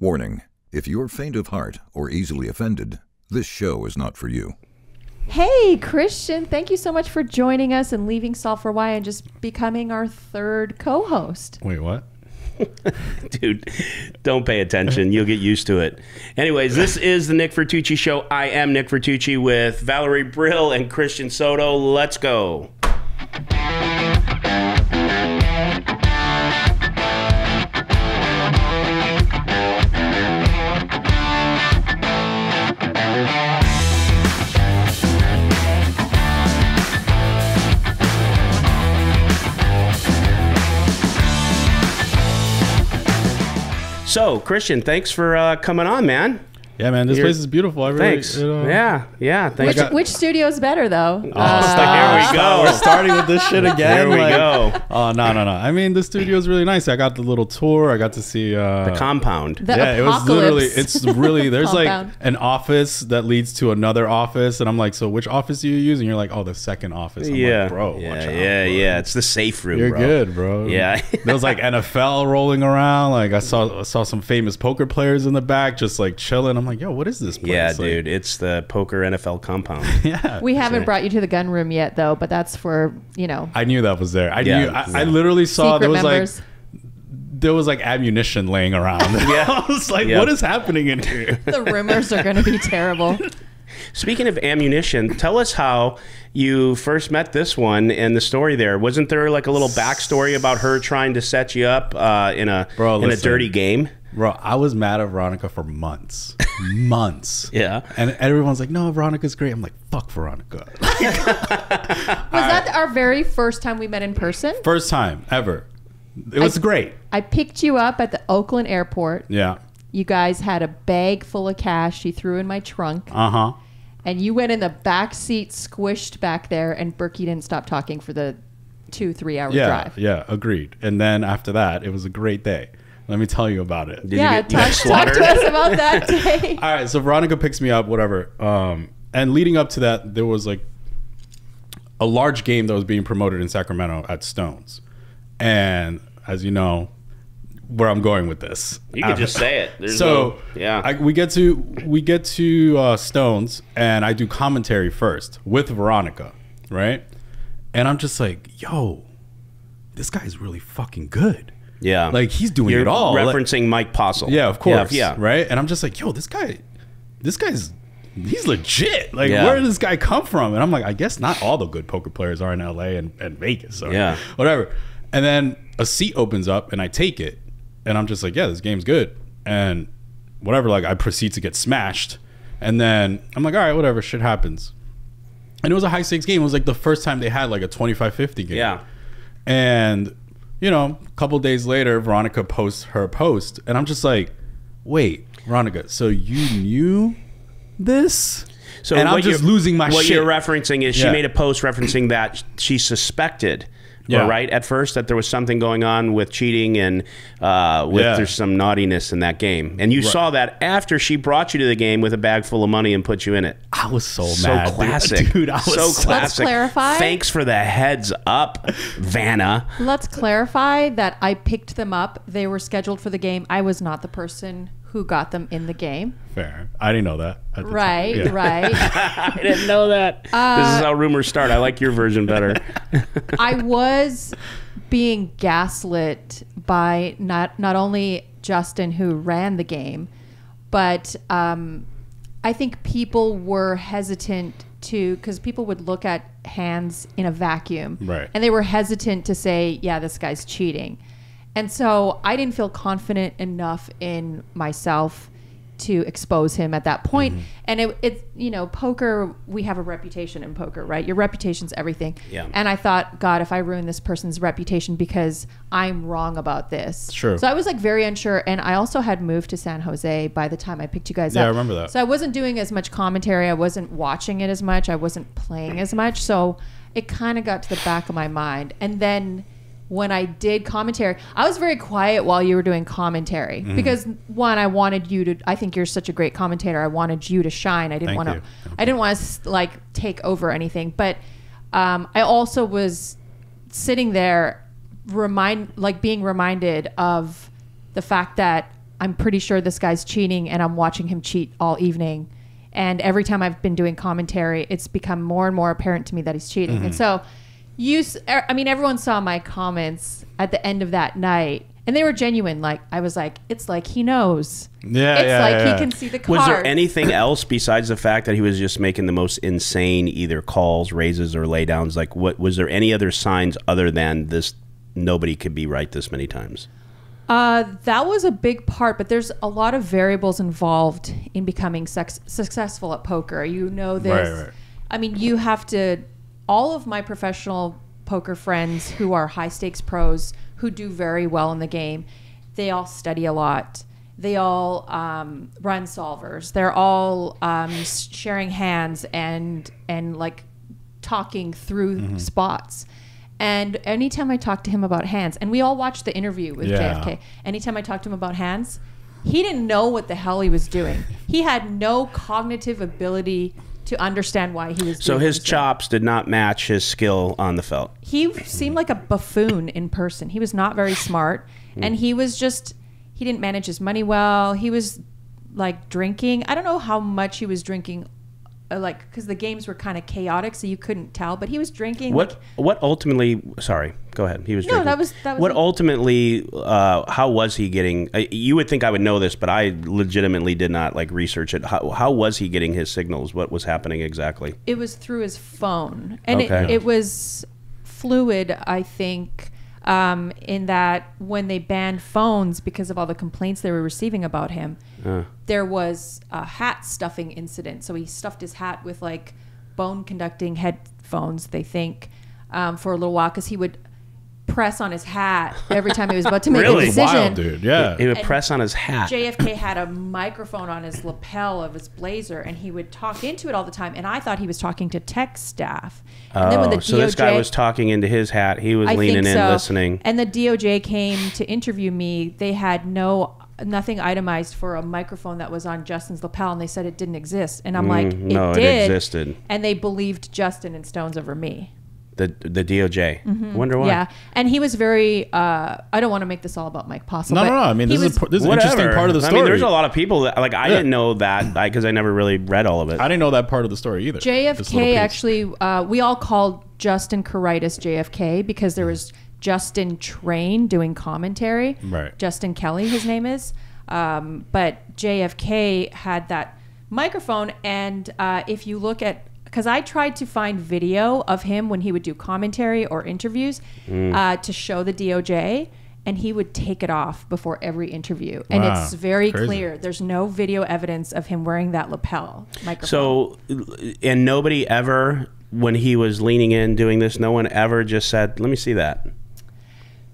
Warning, if you're faint of heart or easily offended, this show is not for you. Hey, Christian, thank you so much for joining us and leaving Solve for Why and just becoming our third co-host. Wait, what? Dude, don't pay attention. You'll get used to it. Anyways, this is the Nick Vertucci Show. I am Nick Vertucci with Valerie Brill and Christian Soto. Let's go. So, Christian, thanks for coming on, man. Yeah, man, this place is beautiful. I really, Thanks. Yeah. Thanks. Which studio's better, though? Here we go. We're starting with this shit again. Here we go. Oh, no. I mean, the studio is really nice. I got the little tour. I got to see The compound. The it was literally. apocalypse. It's really. There's Compound. like an office that leads to another office, and I'm like, so which office do you use? And you're like, oh, the second office. I'm like, bro, watch out, bro. Yeah. It's the safe room, You're bro. good, bro. Yeah. There was like NFL rolling around. Like I saw some famous poker players in the back, just like chilling. I'm like, yo, what is this place? Yeah, Like, dude, it's the poker NFL compound. Yeah. We haven't brought you to the gun room yet, though, but that's for, I knew that was there. I Yeah. literally saw secret members. there was like ammunition laying around. Yeah. I was like, Yeah. what is happening in here? The rumors are going to be terrible. Speaking of ammunition, tell us how you first met this one and the story there. Wasn't there like a little backstory about her trying to set you up in a Listen. dirty game? Bro, I was mad at Veronica for months. Months. Yeah. And everyone's like, no, Veronica's great. I'm like, fuck Veronica. Was that our very first time we met in person? First time ever. It was great. I picked you up at the Oakland airport. Yeah. You guys had a bag full of cash you threw in my trunk. Uh-huh. And you went in the back seat, squished back there, and Berkey didn't stop talking for the 2-3 hour drive. Yeah, agreed. And then after that, it was a great day. Let me tell you about it. Did Yeah, you get talk slaughtered? to us about that day. All right, so Veronica picks me up, whatever. And leading up to that, there was like a large game that was being promoted in Sacramento at Stones. And as you know, where I'm going with this. You can just say it. There's So yeah. we get to Stones, and I do commentary first with Veronica, right? And I'm just like, yo, this guy's really fucking good. Yeah. Like he's doing You're it all. referencing Mike Postle. Yeah, of course. Yeah. Right? And I'm just like, yo, this guy's he's legit. Like, Yeah. where did this guy come from? And I'm like, I guess not all the good poker players are in LA and Vegas. So Yeah. whatever. And then a seat opens up and I take it. And I'm just like, yeah, this game's good. And whatever, like I proceed to get smashed. And then I'm like, all right, whatever, shit happens. And it was a high stakes game. It was like the first time they had like a 25-50 game. Yeah. And, a couple days later, Veronica posts her post. And I'm just like, wait, Veronica, so you knew this? So and I'm what just you're- losing my what shit. you're referencing is she Yeah. made a post referencing that she suspected, Yeah. right, at first that there was something going on with cheating and there's some naughtiness in that game. And you saw that after she brought you to the game with a bag full of money and put you in it. I was so So mad. classic. Dude, I was so classic. Let's clarify. Thanks for the heads up, Vanna. Let's clarify that I picked them up. They were scheduled for the game. I was not the person who got them in the game. Fair. I didn't know that. At the Right, time. Yeah. right. I didn't know that. This is how rumors start. I like your version better. I was being gaslit by not only Justin, who ran the game, but I think people were hesitant because people would look at hands in a vacuum. Right. And they were hesitant to say, yeah, this guy's cheating. And so I didn't feel confident enough in myself to expose him at that point. And it poker, we have a reputation in poker, right? Your reputation's everything. Yeah. And I thought, God, if I ruin this person's reputation because I'm wrong about this. Sure. So I was like very unsure. And I also had moved to San Jose by the time I picked you guys up. Yeah, I remember that. So I wasn't doing as much commentary. I wasn't watching it as much. I wasn't playing as much. So it kind of got to the back of my mind. And then when I did commentary, I was very quiet while you were doing commentary because one, I wanted you to, I think you're such a great commentator. I wanted you to shine. I didn't Thank want you. to, I didn't want to like take over anything, but I also was sitting there being reminded of the fact that I'm pretty sure this guy's cheating, and I'm watching him cheat all evening. And every time I've been doing commentary, it's become more and more apparent to me that he's cheating. And so everyone saw my comments at the end of that night, and they were genuine. Like, I was like, it's like he knows. Yeah, it's like he can see the cards. Was there anything else besides the fact that he was just making the most insane either calls, raises, or laydowns? Like, what was there any other signs other than this? Nobody could be right this many times. That was a big part, but there's a lot of variables involved in becoming successful at poker. You know this. Right. I mean, you have to. All of my professional poker friends who are high stakes pros who do very well in the game, they all study a lot. They all run solvers. They're all sharing hands and like talking through spots. And anytime I talked to him about hands, and we all watched the interview with JFK, anytime I talked to him about hands, he didn't know what the hell he was doing. He had no cognitive ability to understand why he was doing So his what he was chops did not match his skill on the felt. doing. He seemed like a buffoon in person. He was not very smart, and he was just, he didn't manage his money well. He was like drinking. I don't know how much he was drinking, like, because the games were kind of chaotic, so you couldn't tell, but he was drinking. What ultimately, sorry, go ahead. He was No, drinking. that was What it. Ultimately, how was he getting, you would think I would know this, but I legitimately did not like research it. How was he getting his signals? What was happening exactly? It was through his phone, and Okay. it was fluid, I think, in that when they banned phones because of all the complaints they were receiving about him, there was a hat stuffing incident. So he stuffed his hat with like bone conducting headphones, they think, for a little while, because he would press on his hat every time he was about to make Really? a decision. Wild, dude. Yeah. He would And press on his hat. JFK had a microphone on his lapel of his blazer, and he would talk into it all the time. And I thought he was talking to tech staff. And then when the So this guy DOJ was talking into his hat. He was I leaning think in, so. listening. And the DOJ came to interview me. They had nothing itemized for a microphone that was on Justin's lapel, and they said it didn't exist. And I'm like, no, it did. existed. And they believed Justin and Stones over me. The DOJ. I wonder why. Yeah, and he was very. I don't want to make this all about Mike Postle. No. but I mean, he this is was- an interesting part of the story. I mean, there's a lot of people that, like, I didn't know that because I never really read all of it. I didn't know that part of the story either. This little JFK piece. actually, we all called Justin Caritis JFK because there was Justin Train doing commentary. Right. Justin Kelly, his name is. But JFK had that microphone, and if you look at, because I tried to find video of him when he would do commentary or interviews to show the DOJ, and he would take it off before every interview. And Wow. it's very Crazy. clear. There's no video evidence of him wearing that lapel microphone. So, and nobody ever, when he was leaning in doing this, no one ever just said, let me see that.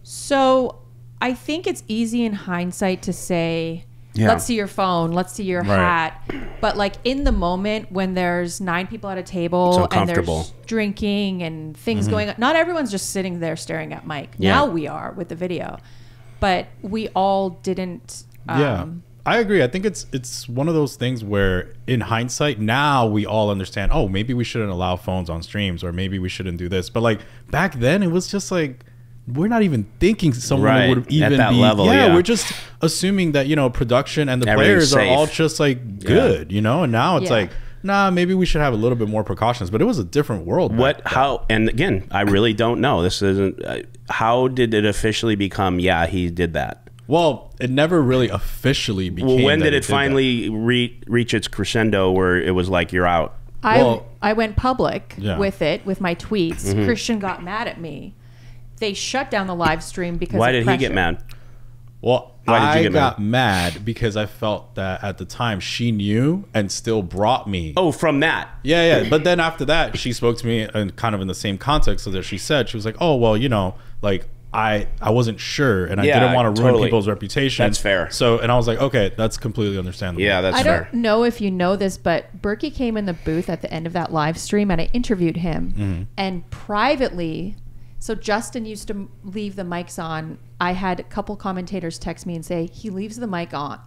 So I think it's easy in hindsight to say, let's see your phone, let's see your Right. hat. But like in the moment when there's 9 people at a table and uncomfortable. there's drinking and things going on, not everyone's just sitting there staring at Mike. Yeah. Now we are with the video. But we all didn't. Yeah, I agree. I think it's one of those things where, in hindsight, now we all understand. Oh, maybe we shouldn't allow phones on streams, or maybe we shouldn't do this. But like back then, it was just like we're not even thinking someone Right, would even at that be. level, yeah. We're just assuming that production and the Everything's players are all safe. just like good, And now it's Yeah. like, nah, maybe we should have a little bit more precautions. But it was a different world. What, back then. how, and again, I really don't know. This isn't, how did it officially become, yeah, he did that? Well, it never really officially became. Well, when that did he it finally reach its crescendo where it was like, you're out? I went public Yeah. with it, with my tweets. Christian got mad at me. They shut down the live stream because Why of did he pressure. get mad? Well, Why did you I get got mad because I felt that at the time she knew and still brought me. Oh, from that. Yeah. But then after that, she spoke to me and kind of in the same context. So that she said, she was like, oh, well, like I wasn't sure and I Yeah, didn't want to ruin totally. people's reputation. That's fair. So, and I was like, okay, that's completely understandable. Yeah, that's I fair. don't know if you know this, but Berkey came in the booth at the end of that live stream and I interviewed him. And privately, so Justin used to leave the mics on. I had a couple commentators text me and say he leaves the mic on.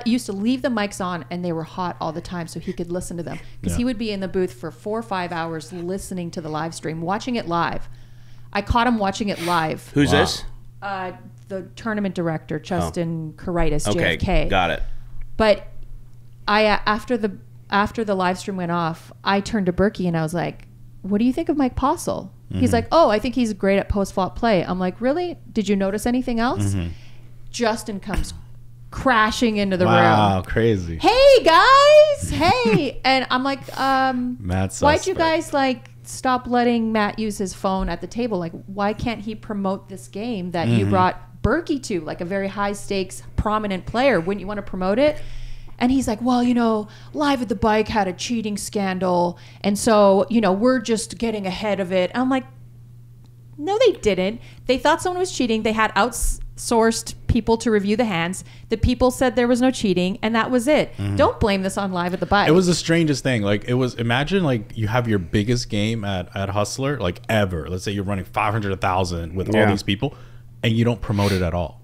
Used to leave the mics on and they were hot all the time so he could listen to them. Because he would be in the booth for 4 or 5 hours listening to the live stream, watching it live. I caught him watching it live. Who's Wow. this? the tournament director, Justin Karitis, Okay, JFK. got it. But I after the live stream went off, I turned to Berkey and I was like, "What do you think of Mike Postle?" He's like, "Oh, I think he's great at post-flop play." I'm like, "Really? Did you notice anything else?" Justin comes crashing into the room. Wow, crazy. Hey guys, hey, and I'm like, Mad why'd you suspect. guys like stop letting Matt use his phone at the table? Like, why can't he promote this game that you brought Berkey to, like a very high stakes, prominent player? Wouldn't you want to promote it? And he's like, well, you know, Live at the Bike had a cheating scandal, and so, you know, we're just getting ahead of it. I'm like, no, they didn't. They thought someone was cheating. They had outsourced people to review the hands. The people said there was no cheating, and that was it. Don't blame this on Live at the Bike. It was the strangest thing. Like, it was, imagine like you have your biggest game at Hustler, like ever. Let's say you're running 500,000 with all these people, and you don't promote it at all.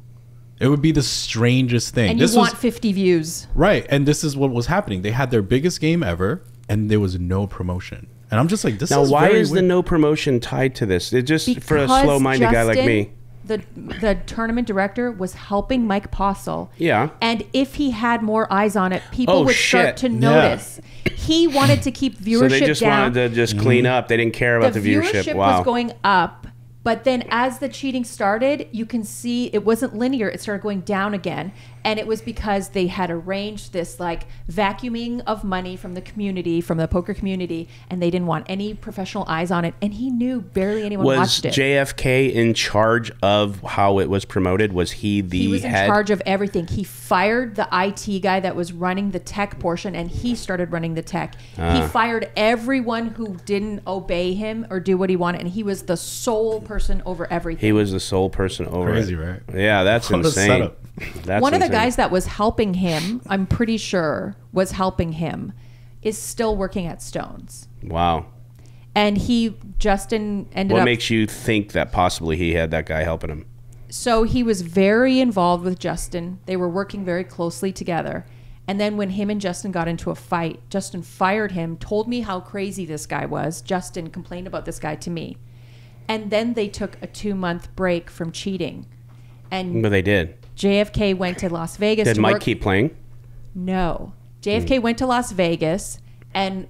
It would be the strangest thing. and you want 50 views. Right, and this is what was happening. They had their biggest game ever, and there was no promotion. And I'm just like, this Now, is why very is the weird. no promotion tied to this? It just for a Because slow-minded guy like Justin, me. The tournament director was helping Mike Postle. Yeah. And if he had more eyes on it, people Oh, would start shit. to notice. He wanted to keep viewership So they just down. wanted to just clean up. They didn't care about the viewership. viewership Wow. was going up, but then as the cheating started, you can see it wasn't linear. It started going down again, and it was because they had arranged this like vacuuming of money from the community, from the poker community, and they didn't want any professional eyes on it. And he knew barely anyone Was watched it. JFK in charge of how it was promoted? Was he the He was in head? charge of everything. He fired the IT guy that was running the tech portion, and he started running the tech. He fired everyone who didn't obey him or do what he wanted, and he was the sole person over everything. He was the sole person over Crazy, it. right? Yeah, that's What a insane. setup. That's One of the insane. guys that was helping him, I'm pretty sure was helping him, is still working at Stones. Wow. And Justin ended What up... makes you think that possibly he had that guy helping him? So he was very involved with Justin. They were working very closely together. And then when him and Justin got into a fight, Justin fired him, told me how crazy this guy was. Justin complained about this guy to me. And then they took a 2-month break from cheating. And But they did. JFK went to Las Vegas Did to Mike work. keep playing? No. JFK went to Las Vegas and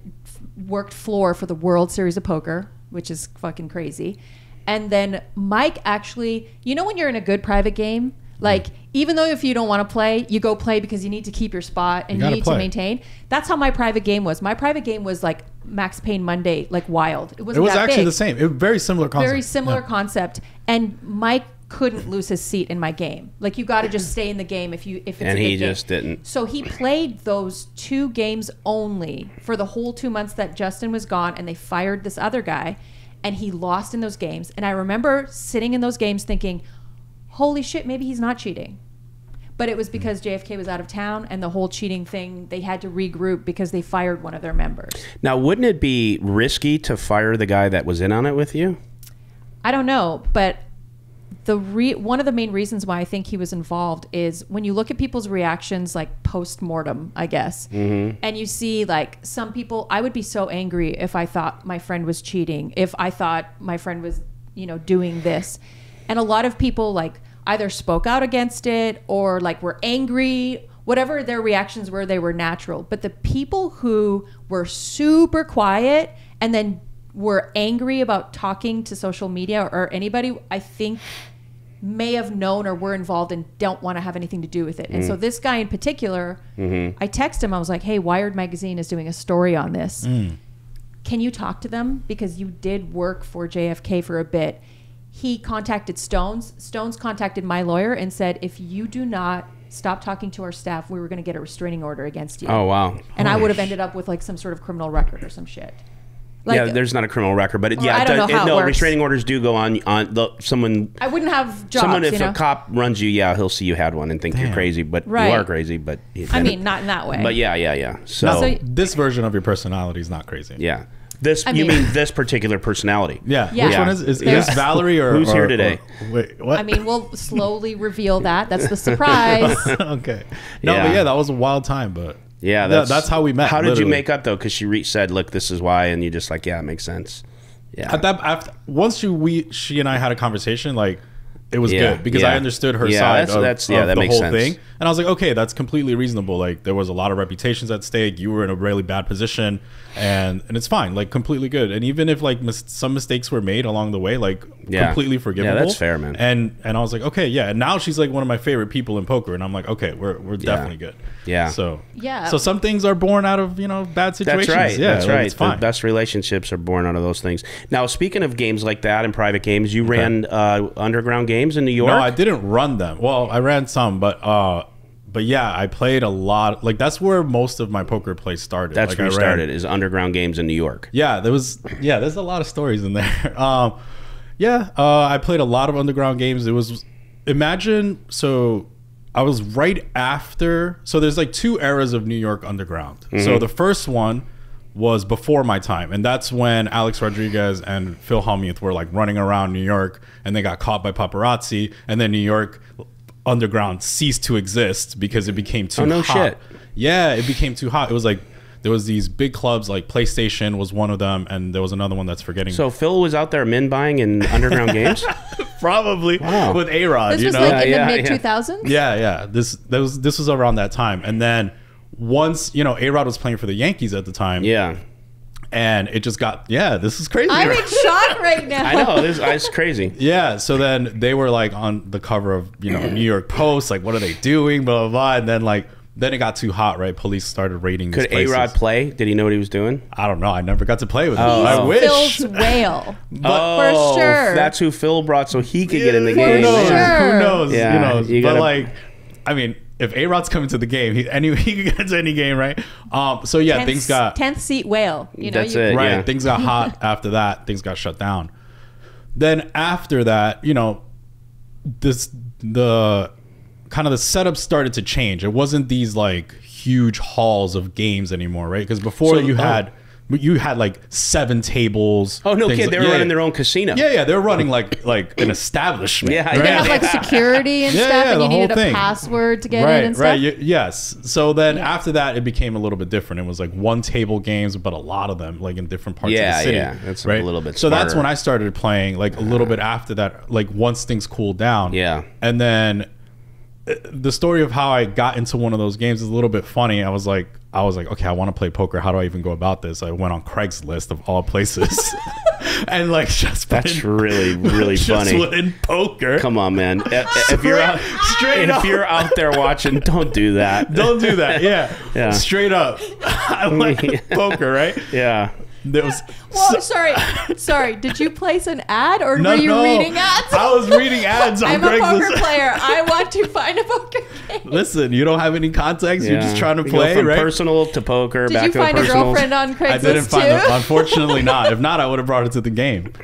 worked floor for the World Series of Poker, which is fucking crazy. And then Mike actually, you know when you're in a good private game, like even though if you don't want to play, you go play because you need to keep your spot and you gotta need play. to maintain. That's how my private game was. My private game was like Max Payne Monday, like wild. It It wasn't was that actually big. the same. It was very similar concept. Very similar Yeah. concept. And Mike couldn't lose his seat in my game. Like you got to just stay in the game if it's And a good he game. just didn't. So he played those 2 games only for the whole 2 months that Justin was gone, and they fired this other guy, and he lost in those games. And I remember sitting in those games thinking, holy shit, maybe he's not cheating. But it was because JFK was out of town, and the whole cheating thing, they had to regroup because they fired one of their members. Now, wouldn't it be risky to fire the guy that was in on it with you? I don't know, but one of the main reasons why I think he was involved is when you look at people's reactions, like post-mortem, I guess, and you see like some people, I would be so angry if I thought my friend was cheating, if I thought my friend was, doing this. And a lot of people like either spoke out against it or like were angry, whatever their reactions were, they were natural. But the people who were super quiet and then were angry about talking to social media or anybody, I think may have known or were involved and don't want to have anything to do with it. And so this guy in particular, I texted him, I was like, hey, Wired Magazine is doing a story on this. Can you talk to them? Because you did work for JFK for a bit. He contacted Stones. Stones contacted my lawyer and said, if you do not stop talking to our staff, we were going to get a restraining order against you. Oh, wow. And I would have ended up with like some sort of criminal record or some shit. Like, yeah, there's not a criminal record, but I don't know how it works. restraining orders do go on someone. I wouldn't have jobs, Someone, if a cop runs you, yeah, he'll see you had one and think you're crazy, but Right. you are crazy. But I mean, not in that way. but yeah. So, No, this version of your personality is not crazy. yeah, I you mean- mean this particular personality? Yeah. Yeah. Which one is There's- Valerie or Who's here or- today? wait, what? I mean, we'll slowly reveal that. That's the surprise. okay. No, Yeah. but yeah, that was a wild time, but Yeah, that's how we met. How did you literally. make up though? Because she said, "Look, this is why," and you just like, "Yeah, it makes sense." Yeah, At that, after, once she and I had a conversation, like it was good because I understood her side of that the makes whole sense. thing. And I was like, okay, that's completely reasonable. Like there was a lot of reputations at stake. You were in a really bad position and it's fine. Like completely good. And even if like some mistakes were made along the way, like completely forgivable. Yeah, that's fair, man. And I was like, okay, yeah. And now she's like one of my favorite people in poker. And I'm like, okay, we're definitely good. Yeah. So Yeah. So some things are born out of, bad situations. That's right. Yeah, that's like, right. it's fine. The best relationships are born out of those things. Now, speaking of games like that and private games, you ran underground games in New York? No, I didn't run them. Well, I ran some, but yeah, I played a lot. Like that's where most of my poker play started. That's like, where you started, is underground games in New York. Yeah, there's a lot of stories in there. I played a lot of underground games. It was so I was right after. So there's like two eras of New York underground. So the first one was before my time, and that's when Alex Rodriguez and Phil Hellmuth were like running around New York, and they got caught by paparazzi, and then New York underground ceased to exist because it became too hot. Shit. Yeah, it became too hot. It was like there was these big clubs like PlayStation was one of them, and there was another one that's forgetting. So Phil was out there min buying in underground games? Probably with A-Rod. This was like in the mid 2000s. Yeah. This was around that time, and then once A-Rod was playing for the Yankees at the time. Yeah. And it just got this is crazy. I'm in shock right now. I know, it's crazy. Yeah, so then they were like on the cover of New York Post, like what are they doing, blah blah blah, and then it got too hot, right? Police started raiding. Could A-Rod play? Did he know what he was doing? I don't know. I never got to play with him. He's I wish. Phil's whale. For sure. That's who Phil brought, so he could get in the For game. sure. Who knows? Yeah, you but gotta- like, I mean, if A-Rod's coming to the game, he can get into any game, right? So yeah, things got 10th seat whale. That's it. right. Yeah. Things got hot after that. Things got shut down. Then after that, the kind of the setup started to change. It wasn't these like huge halls of games anymore, right? Because before you had like 7 tables. Oh no, things kid! They were running their own casino. Yeah, they're running like an establishment. Yeah, They right? have like security and Yeah, stuff, yeah, and the you needed whole a thing. password to get in and stuff. Right. Yes. So then after that, it became a little bit different. It was like one table games, but a lot of them like in different parts of the city. Yeah, that's right? a little bit So that's smarter. when I started playing like a little bit after that, like once things cooled down. Yeah. And then the story of how I got into one of those games is a little bit funny. I was like, okay, I want to play poker. How do I even go about this? I went on Craigslist of all places, and like That's really, really just funny. went in poker. Come on, man! If you're out there watching, don't do that. Don't do that. Yeah. Yeah. Straight up. I like poker, right? Yeah. There was Whoa, sorry. Did you place an ad or were you reading ads? I was reading ads on I'm a poker Craigslist. player. I want to find a poker game. Listen, you don't have any context. You're just trying to We play, go from right? personal to poker. Did back you to find a personal. girlfriend on Craigslist I didn't find too? it. Unfortunately not. If not, I would have brought it to the game.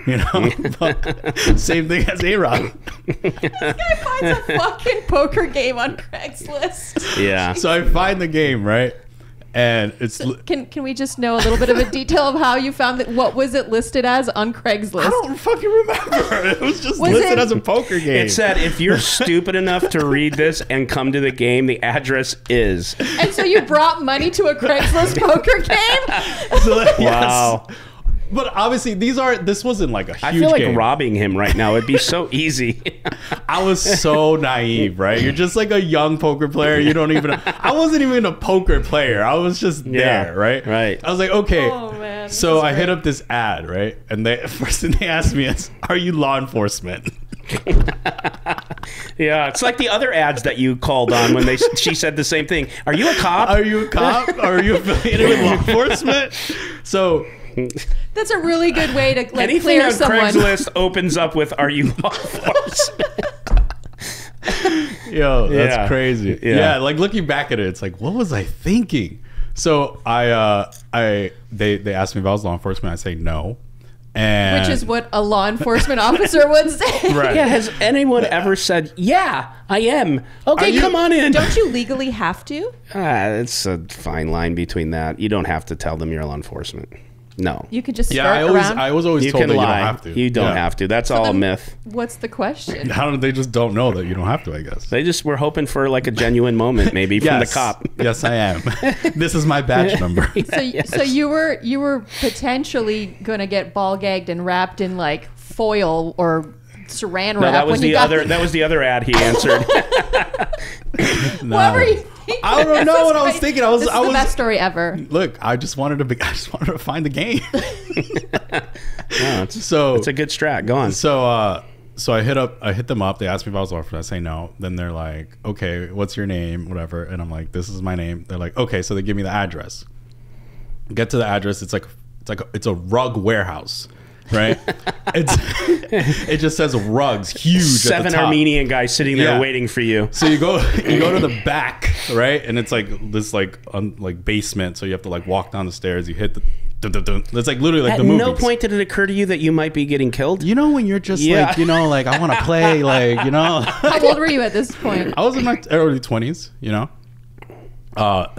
But same thing as A-Rod. This guy finds a fucking poker game on Craigslist. Yeah. So I find the game, right? And it's Can we just know a little bit of a detail of how you found it? What was it listed as on Craigslist? I don't fucking remember. It was just Was listed it- as a poker game. It said, if you're stupid enough to read this and come to the game, the address is. And so you brought money to a Craigslist poker game? So, yes. Wow. But obviously, this wasn't like a huge I feel like game. robbing him right now. It'd be so easy. I was so naive, right? You're just like a young poker player. You don't even. I wasn't even a poker player. I was just there, right? right. I was like, okay. Oh, man. So This is I hit great. up this ad, right? And first thing they asked me is, "Are you law enforcement?" Yeah, it's like the other ads that you called on when she said the same thing. Are you a cop? Are you a cop? Are you affiliated with law enforcement? So That's a really good way to like Anything clear on someone. Craigslist opens up with "Are you law enforcement?" yo, that's Yeah. crazy. Yeah. Yeah, like looking back at it, it's like, what was I thinking? So they asked me if I was law enforcement. I say no. And Which is what a law enforcement officer would say. right. Yeah, has anyone ever said, "Yeah, I am"? Okay, Are you- come on in. Don't you legally have to? It's a fine line between that. You don't have to tell them you're law enforcement. No. You could just Yeah, skirt around. I was always You told can that lie. you don't have to. You don't Yeah. have to. That's all a then- myth. What's the question? How do they just don't know that you don't have to? I guess. They just were hoping for like a genuine moment, maybe from the Yes. cop. Yes, I am. This is my badge number. So you were potentially gonna get ball gagged and wrapped in like foil or saran wrap. No, that was when you the got other. That was the other ad he answered. What were you thinking? I don't know what I was thinking. This is the best story ever. Look, I just wanted to find the game. No, it's a good strat. Go on. So I hit them up. They asked me if I was offered. I say no. Then they're like, okay, what's your name? Whatever. And I'm like, this is my name. They're like, okay. So they give me the address. Get to the address. It's a rug warehouse, right? It just says rugs, huge. 7 at the top. Armenian guys sitting there waiting for you. So you go to the back, right? And it's like this like basement. So you have to like walk down the stairs. You hit the. It's like literally like At the movies. no point did it occur to you that you might be getting killed. You know when you're just like, like I want to play, like, How old were you at this point? I was in my early 20s,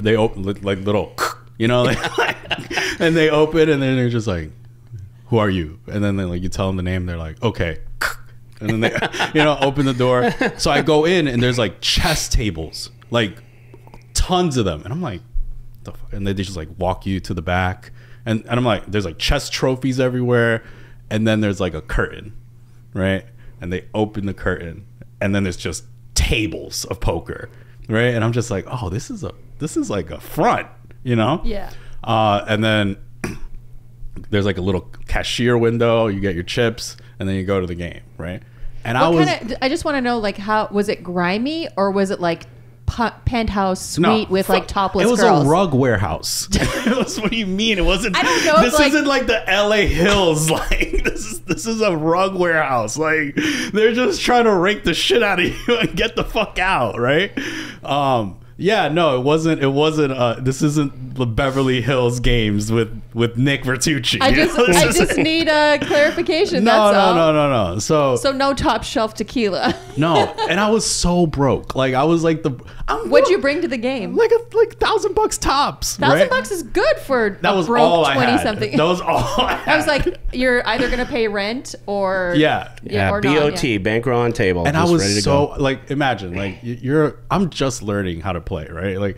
They open like little, and they open and then they're just like, who are you? And then they like, you tell them the name. They're like, okay. And then they, open the door. So I go in and there's like chess tables, like tons of them. And I'm like, the fuck? And they just like walk you to the back. And I'm like, there's like chess trophies everywhere. And then there's like a curtain, right? And they open the curtain and then there's just tables of poker, right? And I'm just like, oh, this is like a front, Yeah. And then there's like a little cashier window. You get your chips and then you go to the game, right? And I just want to know, like, how was it grimy or was it like penthouse suite with like topless girls? It was a rug warehouse. What do you mean? It wasn't. I don't know. This isn't like the LA Hills. Like this is a rug warehouse. Like they're just trying to rake the shit out of you and get the fuck out, right? Yeah, no, it wasn't. This isn't the Beverly Hills Games with Nick Vertucci. I just need a clarification. No. So no top shelf tequila. No, and I was so broke. Like I was like What'd you bring to the game? Like $1,000 tops. $1,000 is good for that was broke all I 20 had. something. That was all I had. I was like, you're either gonna pay rent or yeah, or BOT, not, yeah. bankroll on table. And just I was ready to so go. like, imagine like I'm just learning how to play, right? Like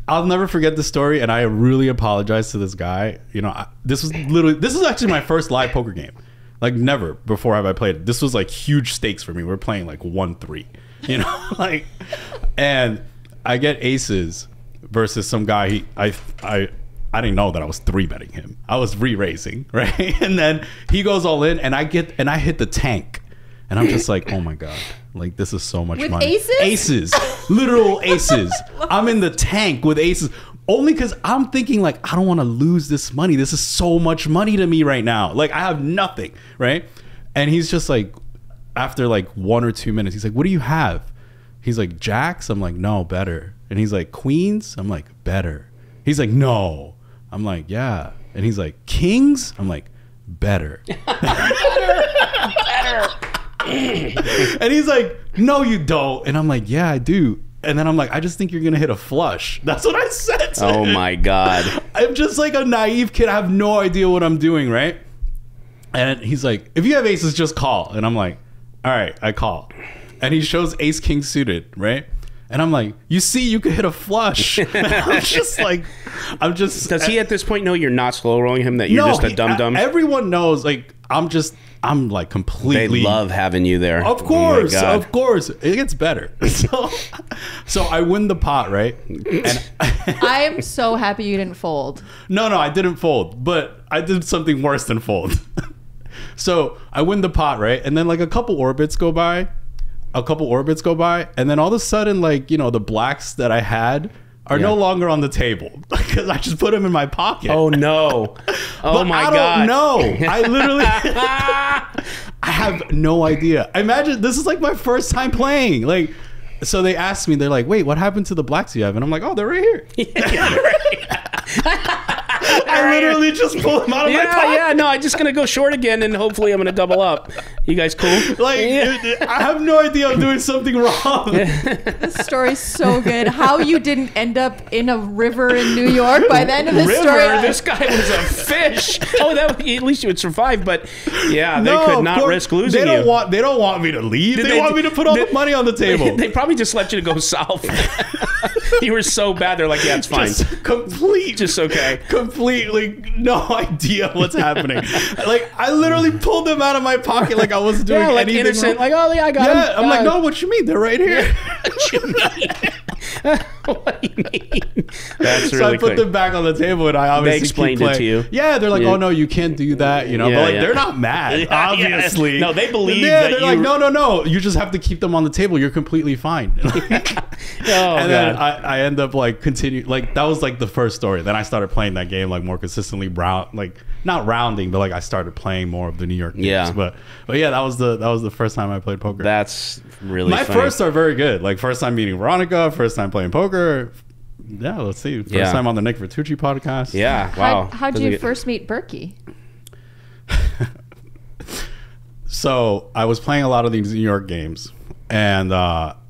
I'll never forget the story, and I really apologize to this guy. This is actually my first live poker game. Like never before have I played it. This was like huge stakes for me. We're playing like 1-3, like, and I get aces versus some guy. I didn't know that I was 3-betting him. I was re-raising, right? And then he goes all in, and I hit the tank, and I'm just like, oh my god, like this is so much with money. Aces, literal aces. I'm in the tank with aces. Only because I'm thinking like, I don't want to lose this money. This is so much money to me right now. Like I have nothing, right? And he's just like, after like 1 or 2 minutes, he's like, what do you have? He's like, jacks? I'm like, no, better. And he's like, queens? I'm like, better. He's like, no. I'm like, yeah. And he's like, kings? I'm like, better. Better. And he's like, no, you don't. And I'm like, yeah, I do. And then I'm like, I just think you're going to hit a flush. That's what I said to him. My God. I'm just like a naive kid. I have no idea what I'm doing, right? And he's like, if you have aces, just call. And I'm like, all right, I call. And he shows ace king suited, right? And I'm like, you see, you could hit a flush. I'm just. Does he at this point know you're not slow rolling him, that you're just a dum-dum? Everyone knows, like, I'm like completely. They love having you there. Of course, of course. It gets better. So I win the pot, right? And I am so happy you didn't fold. No, I didn't fold, but I did something worse than fold. So I win the pot, right? And then like a couple orbits go by, and then all of a sudden, like, the blacks that I had are no longer on the table because I just put them in my pocket. Oh no! Oh my God! I don't know. I literally, I have no idea. Imagine this is like my first time playing. Like, so they asked me, they're like, "Wait, what happened to the blacks you have?" And I'm like, "Oh, they're right here." I literally just pull them out of my pocket. Yeah, no, I'm just gonna go short again, and hopefully I'm gonna double up. You guys cool? Like, I have no idea I'm doing something wrong. This story's so good. How you didn't end up in a river in New York by the end of this story? This guy was a fish. Oh, at least you would survive. But yeah, they could not risk losing you. They don't want me to leave. They want me to put all the money on the table. They probably just let you go south. You were so bad. They're like, yeah, it's fine. Just okay. Completely no idea what's happening. Like I literally pulled them out of my pocket like I wasn't doing like anything innocent. wrong. Like, oh yeah, I got Yeah, him. I'm like, no, what you mean? They're right here. What do you mean? That's So really I put quick. them back on the table, and I obviously explained keep it to playing. you. Yeah, they're like, Yeah. oh no, you can't do that, you know. Yeah, but like, yeah. they're not mad, Yeah, obviously. yeah. No, they believe Yeah, that they're you- like, no, you just have to keep them on the table. You're completely fine. Oh, And then God. I end up like continue like that was like the first story. Then I started playing that game like more consistently, like not rounding, but like I started playing more of the New York games. Yeah. But yeah, that was the first time I played poker. That's really My funny. first are very good. Like first time meeting Veronica, first time playing poker. Yeah, let's see. First Yeah. time on the Nick Vertucci podcast. Yeah. Wow. How'd Doesn't you get- first meet Berkey? So I was playing a lot of these New York games, and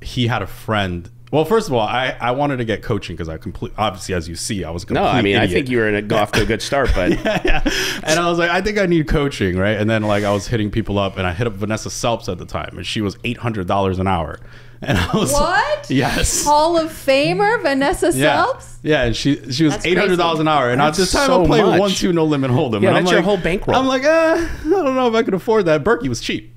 he had a friend. Well, first of all, I wanted to get coaching because obviously, as you see, I was a complete No, I mean, I idiot. think you were off to a good start, but Yeah. And I was like, I think I need coaching, right? And then like I was hitting people up, and I hit up Vanessa Selps at the time, and she was $800 an hour. And I was What? Yes. Hall of Famer Vanessa Yeah. Selps? Yeah, and she was That's $800 crazy. an hour, and at That's this time so I'm playing much. 1-2 no limit hold'em. Yeah, and I'm that's your like, whole bankroll. I'm like, I don't know if I could afford that. Berkey was cheap.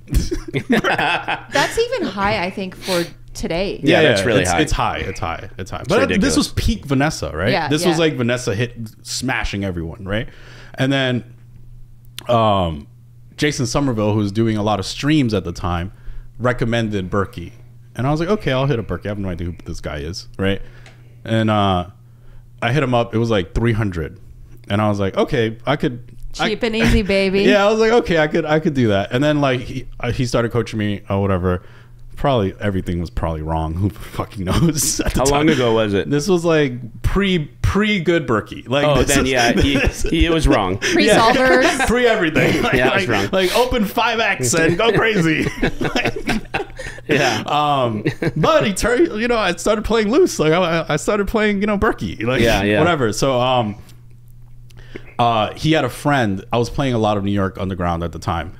That's even high, I think, for today. Yeah, that's really high. It's high. It's high. It's high. But ridiculous. this was peak Vanessa, right? Yeah, This was yeah. like Vanessa smashing everyone, right? And then Jason Somerville, who was doing a lot of streams at the time, recommended Berkey. And I was like, okay, I'll hit up Berkey. I have no idea who this guy is, right? And I hit him up. It was like 300, and I was like, okay, I could. Cheap and easy, baby. Yeah, I was like, okay, I could do that. And then like he started coaching me or whatever. Probably everything was probably wrong. Who fucking knows? At the how long time. ago was it? This was like pre good Berkey. Like Oh, this then is- yeah, he was wrong. Pre-solvers. pre everything. Like, Yeah, I was wrong. like open 5x and go crazy. Yeah. But he turned. You know, I started playing loose. Like I started playing. You know, Berkey. Like Yeah. whatever. So he had a friend. I was playing a lot of New York Underground at the time.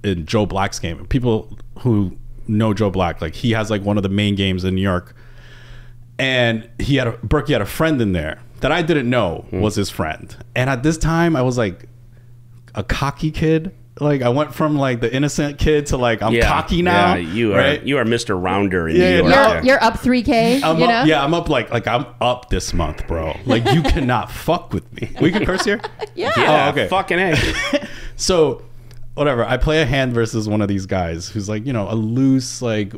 In Joe Black's game. People who know Joe Black, like he has like one of the main games in New York. And Berkey had a friend in there that I didn't know was his friend. And at this time, I was like a cocky kid. Like I went from like the innocent kid to like I'm cocky now. Yeah, you are right? you are Mr. Rounder in Yeah, New yeah, York. You're up 3K, I'm you up, know? yeah, I'm up like I'm up this month, bro. Like you cannot fuck with me. We can curse here? Yeah. Yeah, Oh, okay. fucking A. So, whatever. I play a hand versus one of these guys who's like, you know, a loose, like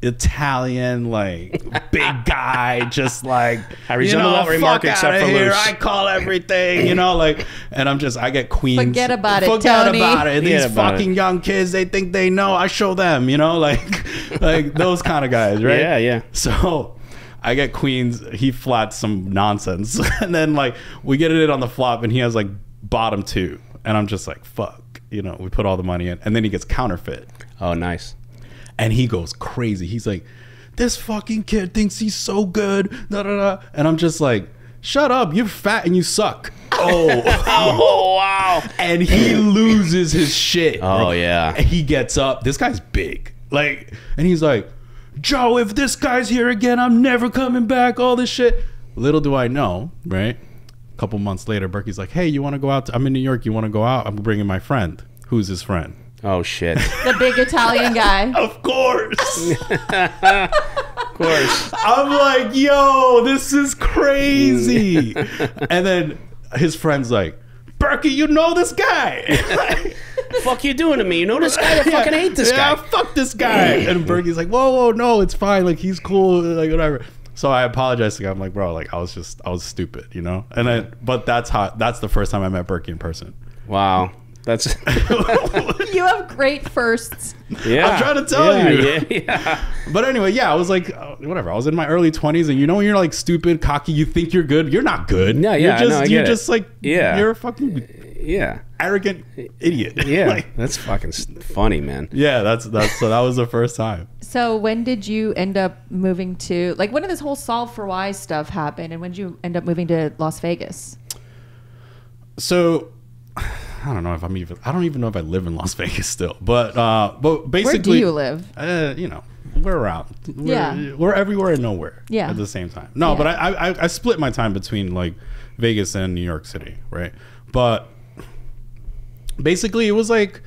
Italian, like big guy, just like I resemble that remark fuck except outta for here. loose. I call everything, you know, like, and I get queens. Forget about it, Forget Tony. about it. Forget These about fucking it. young kids, they think they know. I show them, you know, like those kind of guys, right? Yeah, yeah. So I get queens. He flats some nonsense, and then like we get it on the flop, and he has like bottom 2, and I'm just like, fuck, you know. We put all the money in, and then he gets counterfeit, Oh, nice. and he goes crazy. He's like, this fucking kid thinks he's so good, da da da, and I'm just like, shut up, you're fat and you suck. Oh, Oh, wow. and he loses his shit. Oh, yeah. And he gets up. This guy's big. Like, and he's like, Joe, if this guy's here again, I'm never coming back. All this shit. Little do I know, right? A couple months later, Berkey's like, hey, you want to go out? I'm in New York. You want to go out? I'm bringing my friend. Who's his friend? Oh, shit. The big Italian guy. Of course. Of course. I'm like, yo, this is crazy. And then his friend's like, Berkey, you know this guy. Fuck you doing to me? You know this guy? I fucking hate this yeah, guy. fuck this guy. And Berkey's like, whoa, no, it's fine. Like, he's cool. Like, whatever. So I apologized to him. I'm like, bro, like, I was stupid, you know? And then, but that's the first time I met Berkey in person. Wow. That's You have great firsts. yeah. I'm trying to tell Yeah, you. Yeah. But anyway, yeah, I was like, whatever. I was in my early 20s, and you know when you're like stupid, cocky, you think you're good. You're not good. No, yeah, You're just, no, I get you're it. just like, Yeah. you're a fucking Yeah. arrogant idiot. Yeah. Like, That's fucking funny, man. yeah, that's so that was the first time. So when did you end up moving to, like, when did this whole Solve for Why stuff happen? And when did you end up moving to Las Vegas? So I don't know if I don't even know if I live in Las Vegas still, but basically, Where do you live? You know, we're around. We're everywhere and nowhere. At the same time. No, but I split my time between like Vegas and New York City, right? But basically, it was like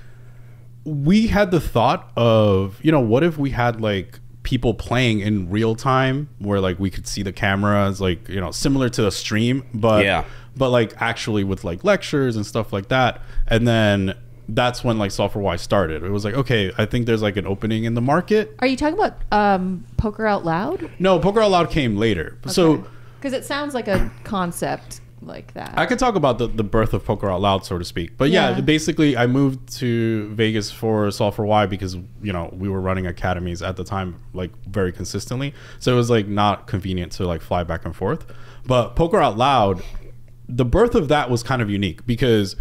we had the thought of, you know, what if we had like people playing in real time where like we could see the cameras, like, you know, similar to a stream, but like actually with like lectures and stuff like that. And then that's when like Software Y started. It was like, okay, I think there's like an opening in the market. Are you talking about Poker Out Loud? No, Poker Out Loud came later. Okay. So because it sounds like a concept like that. I could talk about the birth of Poker Out Loud, so to speak. But yeah, basically I moved to Vegas for Software Y because, you know, we were running academies at the time like very consistently. So it was like not convenient to like fly back and forth. But Poker Out Loud, the birth of that was kind of unique because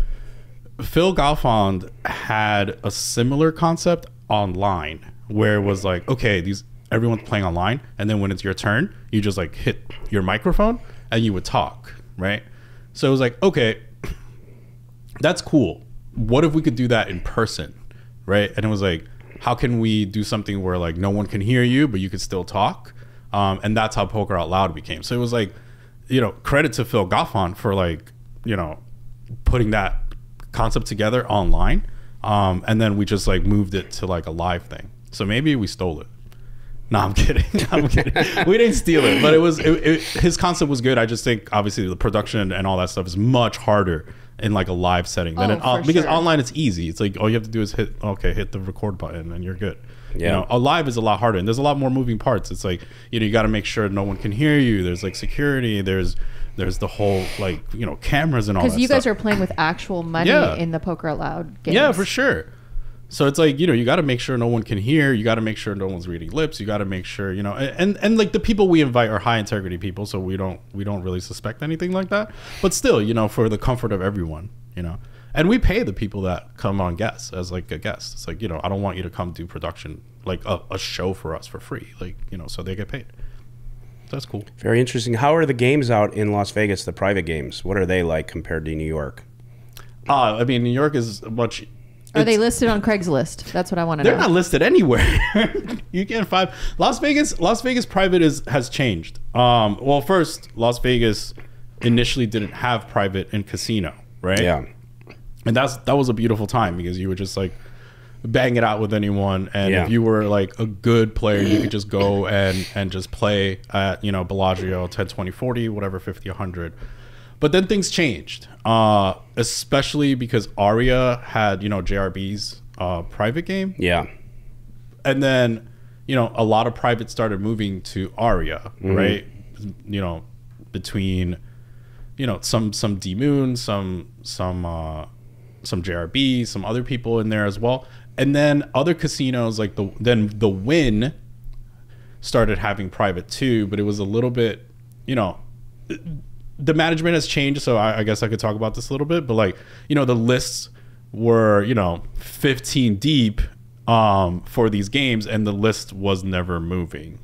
Phil Galfond had a similar concept online where it was like, okay, everyone's playing online, and then when it's your turn, you just like hit your microphone and you would talk. Right. So it was like, okay, that's cool. What if we could do that in person? Right. And it was like, how can we do something where like no one can hear you, but you could still talk? And that's how Poker Out Loud became. So it was like, you know, credit to Phil Galfond for like, you know, putting that concept together online. And then we just like moved it to like a live thing. So maybe we stole it. No, I'm kidding. I'm kidding. We didn't steal it, but his concept was good. I just think obviously the production and all that stuff is much harder in like a live setting than because online it's easy. It's like all you have to do is hit the record button and you're good. Yeah. You know, a live is a lot harder and there's a lot more moving parts. It's like, you know, you got to make sure no one can hear you. There's like security. There's the whole like, you know, cameras and all that stuff. Because you guys are playing with actual money in the Poker Out Loud games. Yeah, for sure. So it's like, you know, you got to make sure no one can hear. You got to make sure no one's reading lips. You got to make sure, you know, and like the people we invite are high integrity people, so we don't really suspect anything like that. But still, you know, for the comfort of everyone, you know, and we pay the people that come on guests as like a guest. It's like, you know, I don't want you to come do production like a show for us for free, like, you know, so they get paid. That's cool. Very interesting. How are the games out in Las Vegas? The private games, what are they like compared to New York? I mean, New York is much. Are they listed on Craigslist? That's what I want to know. They're not listed anywhere. You can't find Las Vegas private has changed. Well, first, Las Vegas initially didn't have private in casino, right? Yeah. And that was a beautiful time because you would just like bang it out with anyone, and if you were like a good player, you could just go and just play at, you know, Bellagio 10, 20, 40, whatever, 50, 100. But then things changed, especially because Aria had, you know, JRB's private game. Yeah. And then, you know, a lot of privates started moving to Aria, right? You know, between, you know, some D-Moon, some JRB, some other people in there as well. And then other casinos like the Wynn started having private too, but it was a little bit, you know, the management has changed, so I guess I could talk about this a little bit. But like, you know, the lists were, you know, 15 deep for these games, and the list was never moving,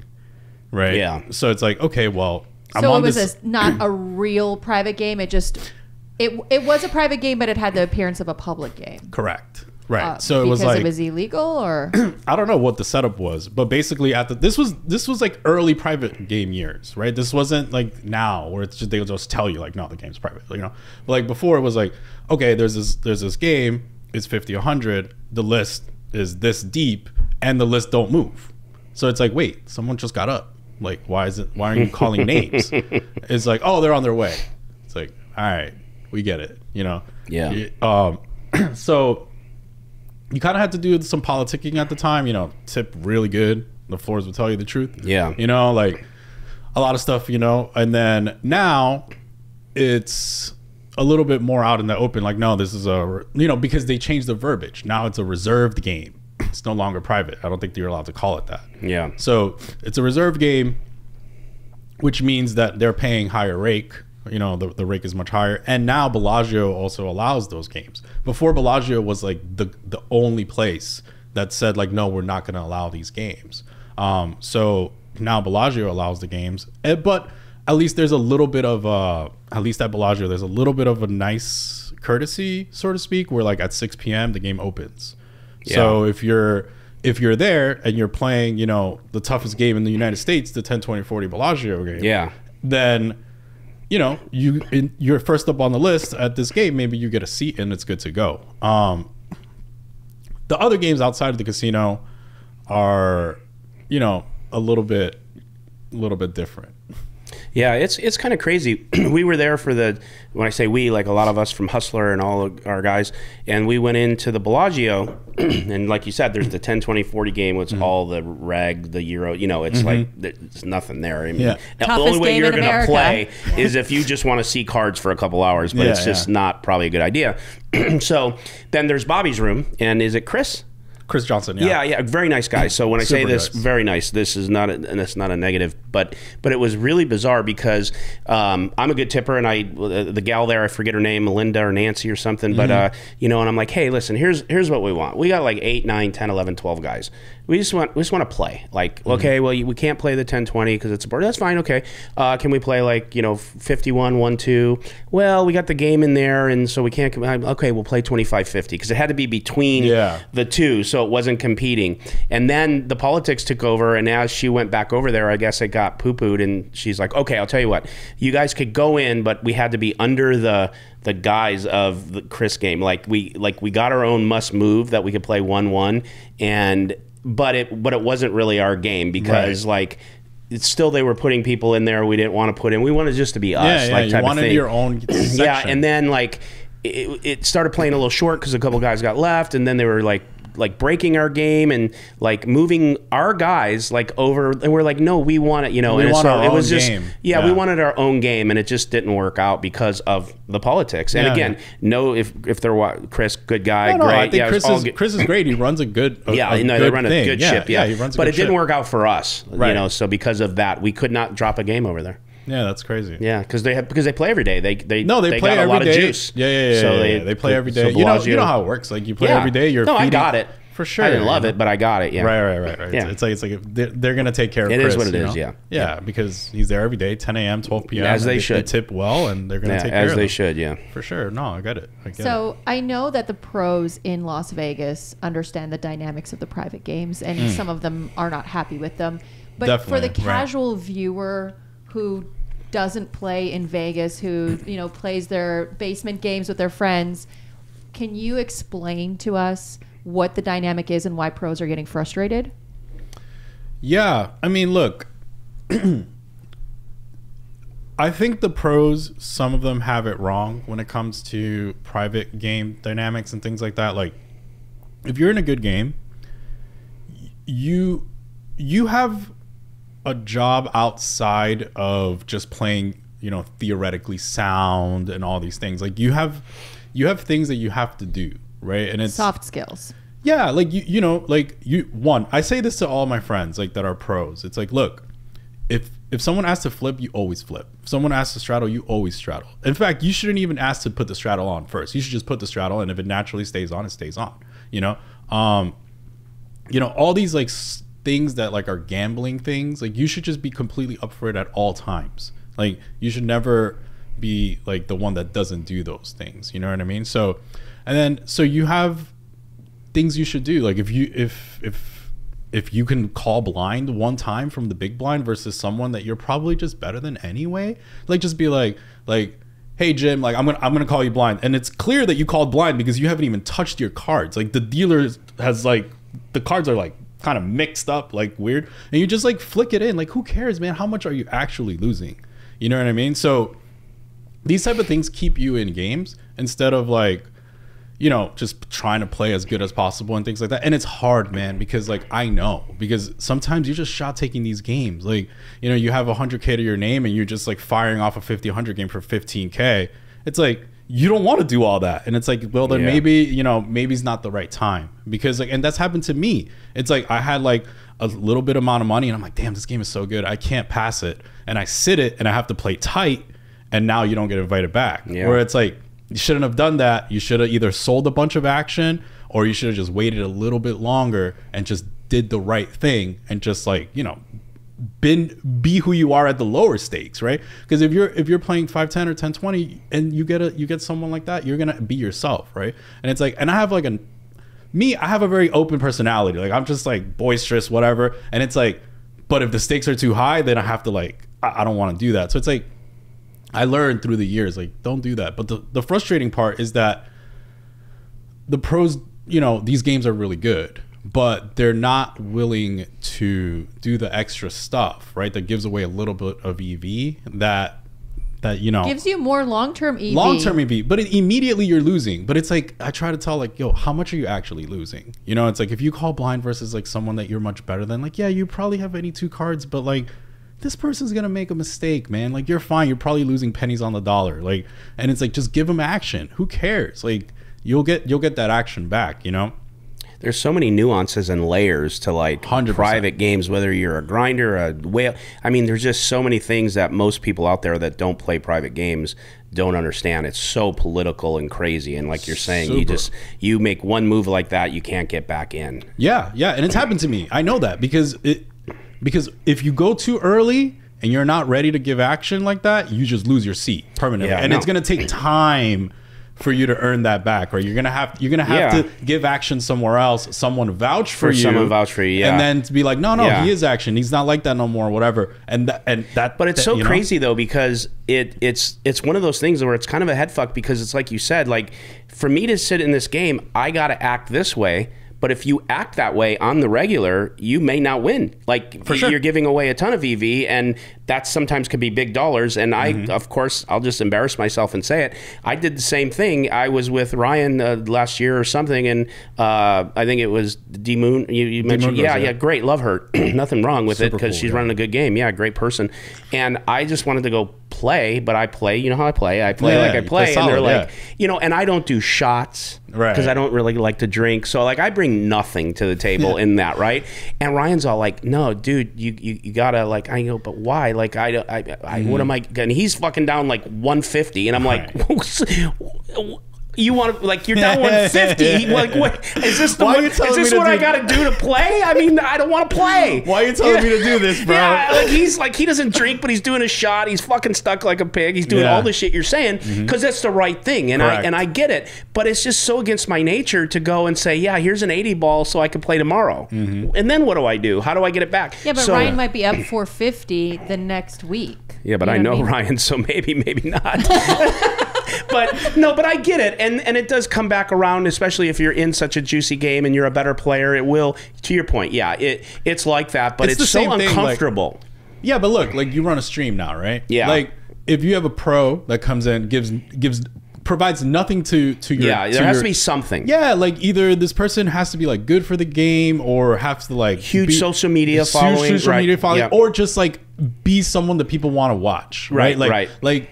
right? Yeah. So it's like, okay, well, so it was not a real private game. It just it was a private game, but it had the appearance of a public game. Correct. Right. So it was because like, it was illegal, or I don't know what the setup was, but basically this was like early private game years, right? This wasn't like now where it's just they'll just tell you like, no, the game's private, you know. But like before, it was like, okay, there's this game, it's 50, 100, the list is this deep, and the list don't move. So it's like, wait, someone just got up. Like, why aren't you calling names? It's like, oh, they're on their way. It's like, all right, we get it, you know. Yeah. So you kind of had to do some politicking at the time, you know, tip really good. The floors will tell you the truth. Yeah. You know, like a lot of stuff, you know, and then now it's a little bit more out in the open. Like, no, this is you know, because they changed the verbiage. Now it's a reserved game. It's no longer private. I don't think you're allowed to call it that. Yeah. So it's a reserved game, which means that they're paying higher rake. You know, the rake is much higher. And now Bellagio also allows those games. Before, Bellagio was like the only place that said like, no, we're not going to allow these games. So now Bellagio allows the games. But at least there's a little bit of, at least at Bellagio, there's a little bit of a nice courtesy, so to speak, where like at 6 p.m. the game opens. Yeah. So if you're if you're there and you're playing, you know, the toughest game in the United States, the 10, 20, 40 Bellagio game, Yeah. then, you know, you're first up on the list at this game. Maybe you get a seat and it's good to go. The other games outside of the casino are, you know, a little bit different. Yeah, it's kind of crazy. We were there for when I say we, like a lot of us from Hustler and all of our guys, and we went into the Bellagio, and like you said, there's the 10, 20, 40 game, it's all the reg, the Euro, you know, it's like, there's nothing there. I mean, Yeah. the Toughest only way game you're in going to America. play is if you just want to see cards for a couple hours, but Yeah, it's just not probably a good idea. So then there's Bobby's room, and is it Chris? Chris Johnson, Yeah, very nice guy. So when I say Super this, nice. very nice. This is not, and it's not a negative, but it was really bizarre because I'm a good tipper, and the gal there, I forget her name, Melinda or Nancy or something, but you know, and I'm like, hey, listen, here's what we want. We got like 8, 9, 10, 11, 12 guys. We just want to play. Like, okay, well, we can't play the 10, 20 because it's a board. That's fine. Okay, can we play like, you know, 51, 1, 2? Well, we got the game in there, and so we can't. Okay, we'll play 25, 50 because it had to be between the two, so it wasn't competing. And then the politics took over, and as she went back over there, I guess it got poo-pooed, and she's like, okay, I'll tell you what, you guys could go in, but we had to be under the guise of the Chris game. Like we got our own must move that we could play 1-1, but it wasn't really our game because like it's still, they were putting people in there we didn't want to put in. We wanted just to be us, Yeah, like you type wanted of thing. your own section. Yeah, and then like it started playing a little short because a couple guys got left, and then they were like breaking our game and like moving our guys like over, and we're like, no, we want it, you know. We and want so our it was own just game. we wanted our own game, and it just didn't work out because of the politics. And Yeah. again, no, if there was Chris, good guy, No, great. I think yeah, Chris is great. He runs a good they good run a thing. good ship. Yeah, he runs a but good it didn't ship. work out for us, you Right. know. So because of that, we could not drop a game over there. Yeah, that's crazy. Yeah, because they play every day. They play got every a lot day. of juice. Yeah. So they play every day. so You know Bellagio- how it works. Like you play Yeah. every day. You're no, I feeding, got it for sure. I didn't love you it, but I got it. Yeah, Right. Yeah. It's like they're gonna take care of It Chris. is what it you is, know? yeah. Yeah, because he's there every day, 10 a.m., 12 p.m. As they and should. They tip well, and they're gonna Yeah, take care as of they them. should. Yeah. For sure. No, I get it. So I know that the pros in Las Vegas understand the dynamics of the private games, and some of them are not happy with them. But for the Definitely, right. casual viewer who doesn't play in Vegas, who plays their basement games with their friends, can you explain to us what the dynamic is and why pros are getting frustrated? Yeah, I mean, look, I think the pros, some of them have it wrong when it comes to private game dynamics and things like that. Like, if you're in a good game, you have a job outside of just playing, theoretically sound and all these things. Like, you have things that you have to do, right? And it's Soft skills. yeah, like I say this to all my friends like that are pros. It's like, look, if someone asks to flip, you always flip. If someone asks to straddle, you always straddle. In fact, you shouldn't even ask to put the straddle on first. You should just put the straddle, and if it naturally stays on, it stays on. All these like things that like are gambling things, like you should just be completely up for it at all times. Like you should never be like the one that doesn't do those things. You know what I mean? So you have things you should do. Like if you can call blind one time from the big blind versus someone that you're probably just better than anyway, like just be like, hey Jim, like I'm gonna call you blind, and it's clear that you called blind because you haven't even touched your cards. Like the dealer has like the cards are like kind of mixed up, like weird, and you just like flick it in. Like who cares, man? How much are you actually losing? You know what I mean? So these type of things keep you in games instead of like, just trying to play as good as possible and things like that. And it's hard, man, because like I know, because sometimes you're just shot taking these games. Like, you have 100K to your name and you're just like firing off a 50-100 game for 15K. It's like you don't want to do all that. And it's like, well, then maybe it's not the right time, because like, and that's happened to me. It's like I had like a little bit amount of money and I'm like, damn, this game is so good, I can't pass it, and I sit it and I have to play tight, and now you don't get invited back. Where it's like, you shouldn't have done that. You should have either sold a bunch of action, or you should have just waited a little bit longer and just did the right thing and just like, be who you are at the lower stakes, right? Because if you're playing 5-10 or 10-20 and you get someone like that, you're gonna be yourself, right? And it's like, and I have like a me, I have a very open personality. Like I'm just like boisterous, whatever. And it's like, but if the stakes are too high, then I have to like, I don't want to do that. So it's like, I learned through the years, like, don't do that. But the frustrating part is that the pros, you know, these games are really good, but they're not willing to do the extra stuff, right? That gives away a little bit of EV that you know gives you more long-term EV. Long-term EV, but immediately you're losing. But it's like, I try to tell like, yo, how much are you actually losing? You know, it's like if you call blind versus like someone that you're much better than, like, yeah, you probably have any 2 cards, but like this person's gonna make a mistake, man. Like you're fine. You're probably losing pennies on the dollar. Like, and it's like, just give them action. Who cares? Like you'll get that action back, you know? There's so many nuances and layers to like 100%. Private games, whether you're a grinder, a whale. I mean, there's just so many things that most people out there that don't play private games don't understand. It's so political and crazy. And like you're saying, you make one move like that, you can't get back in. Yeah. And it's happened to me. I know that because if you go too early and you're not ready to give action like that, you just lose your seat permanently. Yeah, and it's going to take time for you to earn that back, right? You're gonna have to give action somewhere else. Someone vouch for you. Someone vouch for you, yeah. And then to be like, no, he is action. He's not like that no more, whatever. And that. But it's so crazy though, because it's one of those things where it's kind of a head fuck, because it's like you said, like for me to sit in this game, I got to act this way. But if you act that way on the regular, you may not win. Like for sure. You're giving away a ton of EV, and that sometimes could be big dollars. And of course, I'll just embarrass myself and say it. I did the same thing. I was with Ryan last year or something, and I think it was D-Moon. You mentioned, yeah, great, love her. Nothing wrong with it because she's running a good game. Yeah, great person. And I just wanted to go play, but I play, you know how I play. I play like I play, and they're like, you know, and I don't do shots. Right. Because I don't really like to drink. So like I bring nothing to the table in that, right? And Ryan's all like, no, dude, you gotta like, I go, but why? Like I what am I, and he's fucking down like 150. And I'm like, you want to, like, you're down 150. Like, what is this? Is this what I got to do to play? I mean, I don't want to play. Why are you telling me to do this, bro? Yeah, like he's like, he doesn't drink, but he's doing a shot. He's fucking stuck like a pig. He's doing all the shit you're saying because that's the right thing, and I get it. But it's just so against my nature to go and say, yeah, here's an 80 ball so I can play tomorrow. And then what do I do? How do I get it back? Yeah, but Ryan might be up 450 the next week. Yeah, but I know Ryan, so maybe not. But I get it, and it does come back around, especially if you're in such a juicy game and you're a better player. It will, to your point, yeah, it's like that, but it's so uncomfortable. Yeah, but look, like you run a stream now, right? Yeah. Like if you have a pro that comes in, provides nothing to your, there has to be something. Yeah, like either this person has to be like good for the game, or has to like huge social media following, or just like be someone that people want to watch, right? Like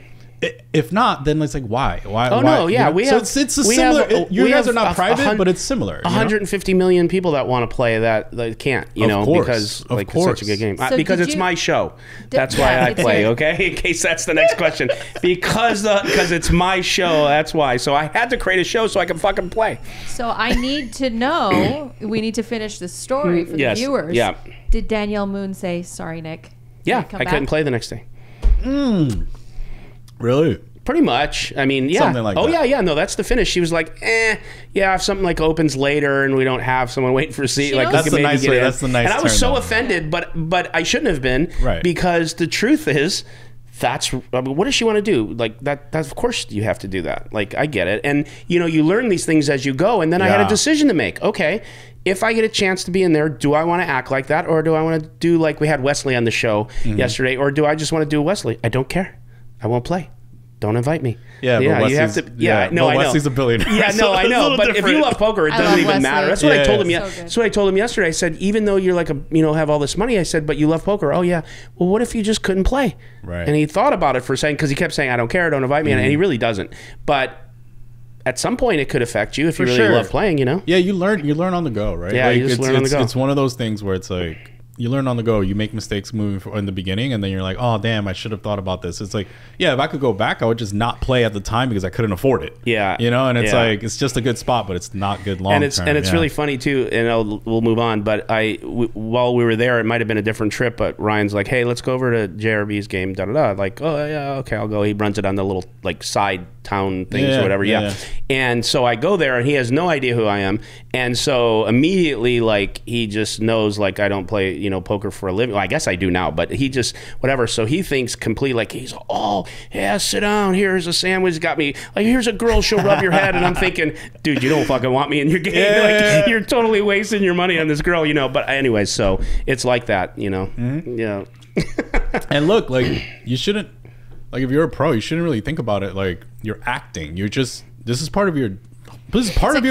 if not, then it's like why? No, yeah, you know? It's a similar. You guys are not private, but it's similar. 150 million people that want to play that can't, you know, because like it's such a good game. So because it's my show. That's why I play. Okay, in case that's the next question. because it's my show. That's why. So I had to create a show so I can fucking play. So I need to know. We need to finish the story for the viewers. Yeah. Did Danielle Moon say sorry, Nick? Yeah, I couldn't play the next day. Really? Pretty much. I mean, yeah. Something like that. Yeah. No, that's the finish. She was like, if something like opens later and we don't have someone waiting for a seat, like that's the nice way. That's the nice. And I was so offended, but I shouldn't have been, because the truth is, what does she want to do? Like that's of course you have to do that. Like I get it, and you know you learn these things as you go. And then I had a decision to make. Okay, if I get a chance to be in there, do I want to act like that, or do I want to do like we had Wesley on the show yesterday, or do I just want to do Wesley? I don't care. I won't play. Don't invite me. Yeah, but you have to. I know. Wesley's a billionaire. Yeah, no, I know. But if you love poker, it doesn't even matter. That's what I told him. That's what I told him yesterday. I said, even though you're like have all this money, I said, but you love poker. Oh yeah. Well, what if you just couldn't play? Right. And he thought about it for a second because he kept saying, I don't care. Don't invite me. And he really doesn't. But at some point, it could affect you if you really love playing. You know. Yeah, you learn on the go, right? Yeah, you just learn on the go. It's one of those things where it's like, you learn on the go. You make mistakes moving in the beginning, and then you're like, oh damn, I should have thought about this. It's like, yeah, if I could go back, I would just not play at the time because I couldn't afford it. Yeah, you know, and it's like, it's just a good spot, but it's not good long term. And it's really funny too. And we'll move on. But while we were there, it might have been a different trip. But Ryan's like, hey, let's go over to JRB's game. Like, oh yeah, okay, I'll go. He runs it on the little like side town things Yeah, or whatever. yeah, Yeah. yeah. And so I go there and he has no idea who I am. And so immediately, like, he just knows, like, I don't play, you know, poker for a living. Well, I guess I do now, but he just, whatever. So he thinks complete, like, he's, oh, yeah, sit down. Here's a sandwich. Got me, like, here's a girl. She'll rub your head. And I'm thinking, dude, you don't fucking want me in your game. Yeah. Like, you're totally wasting your money on this girl, you know. But anyways, so it's like that, you know. Yeah. And look, like, you shouldn't, like, if you're a pro, you shouldn't really think about it like you're acting. You're just, this is part of your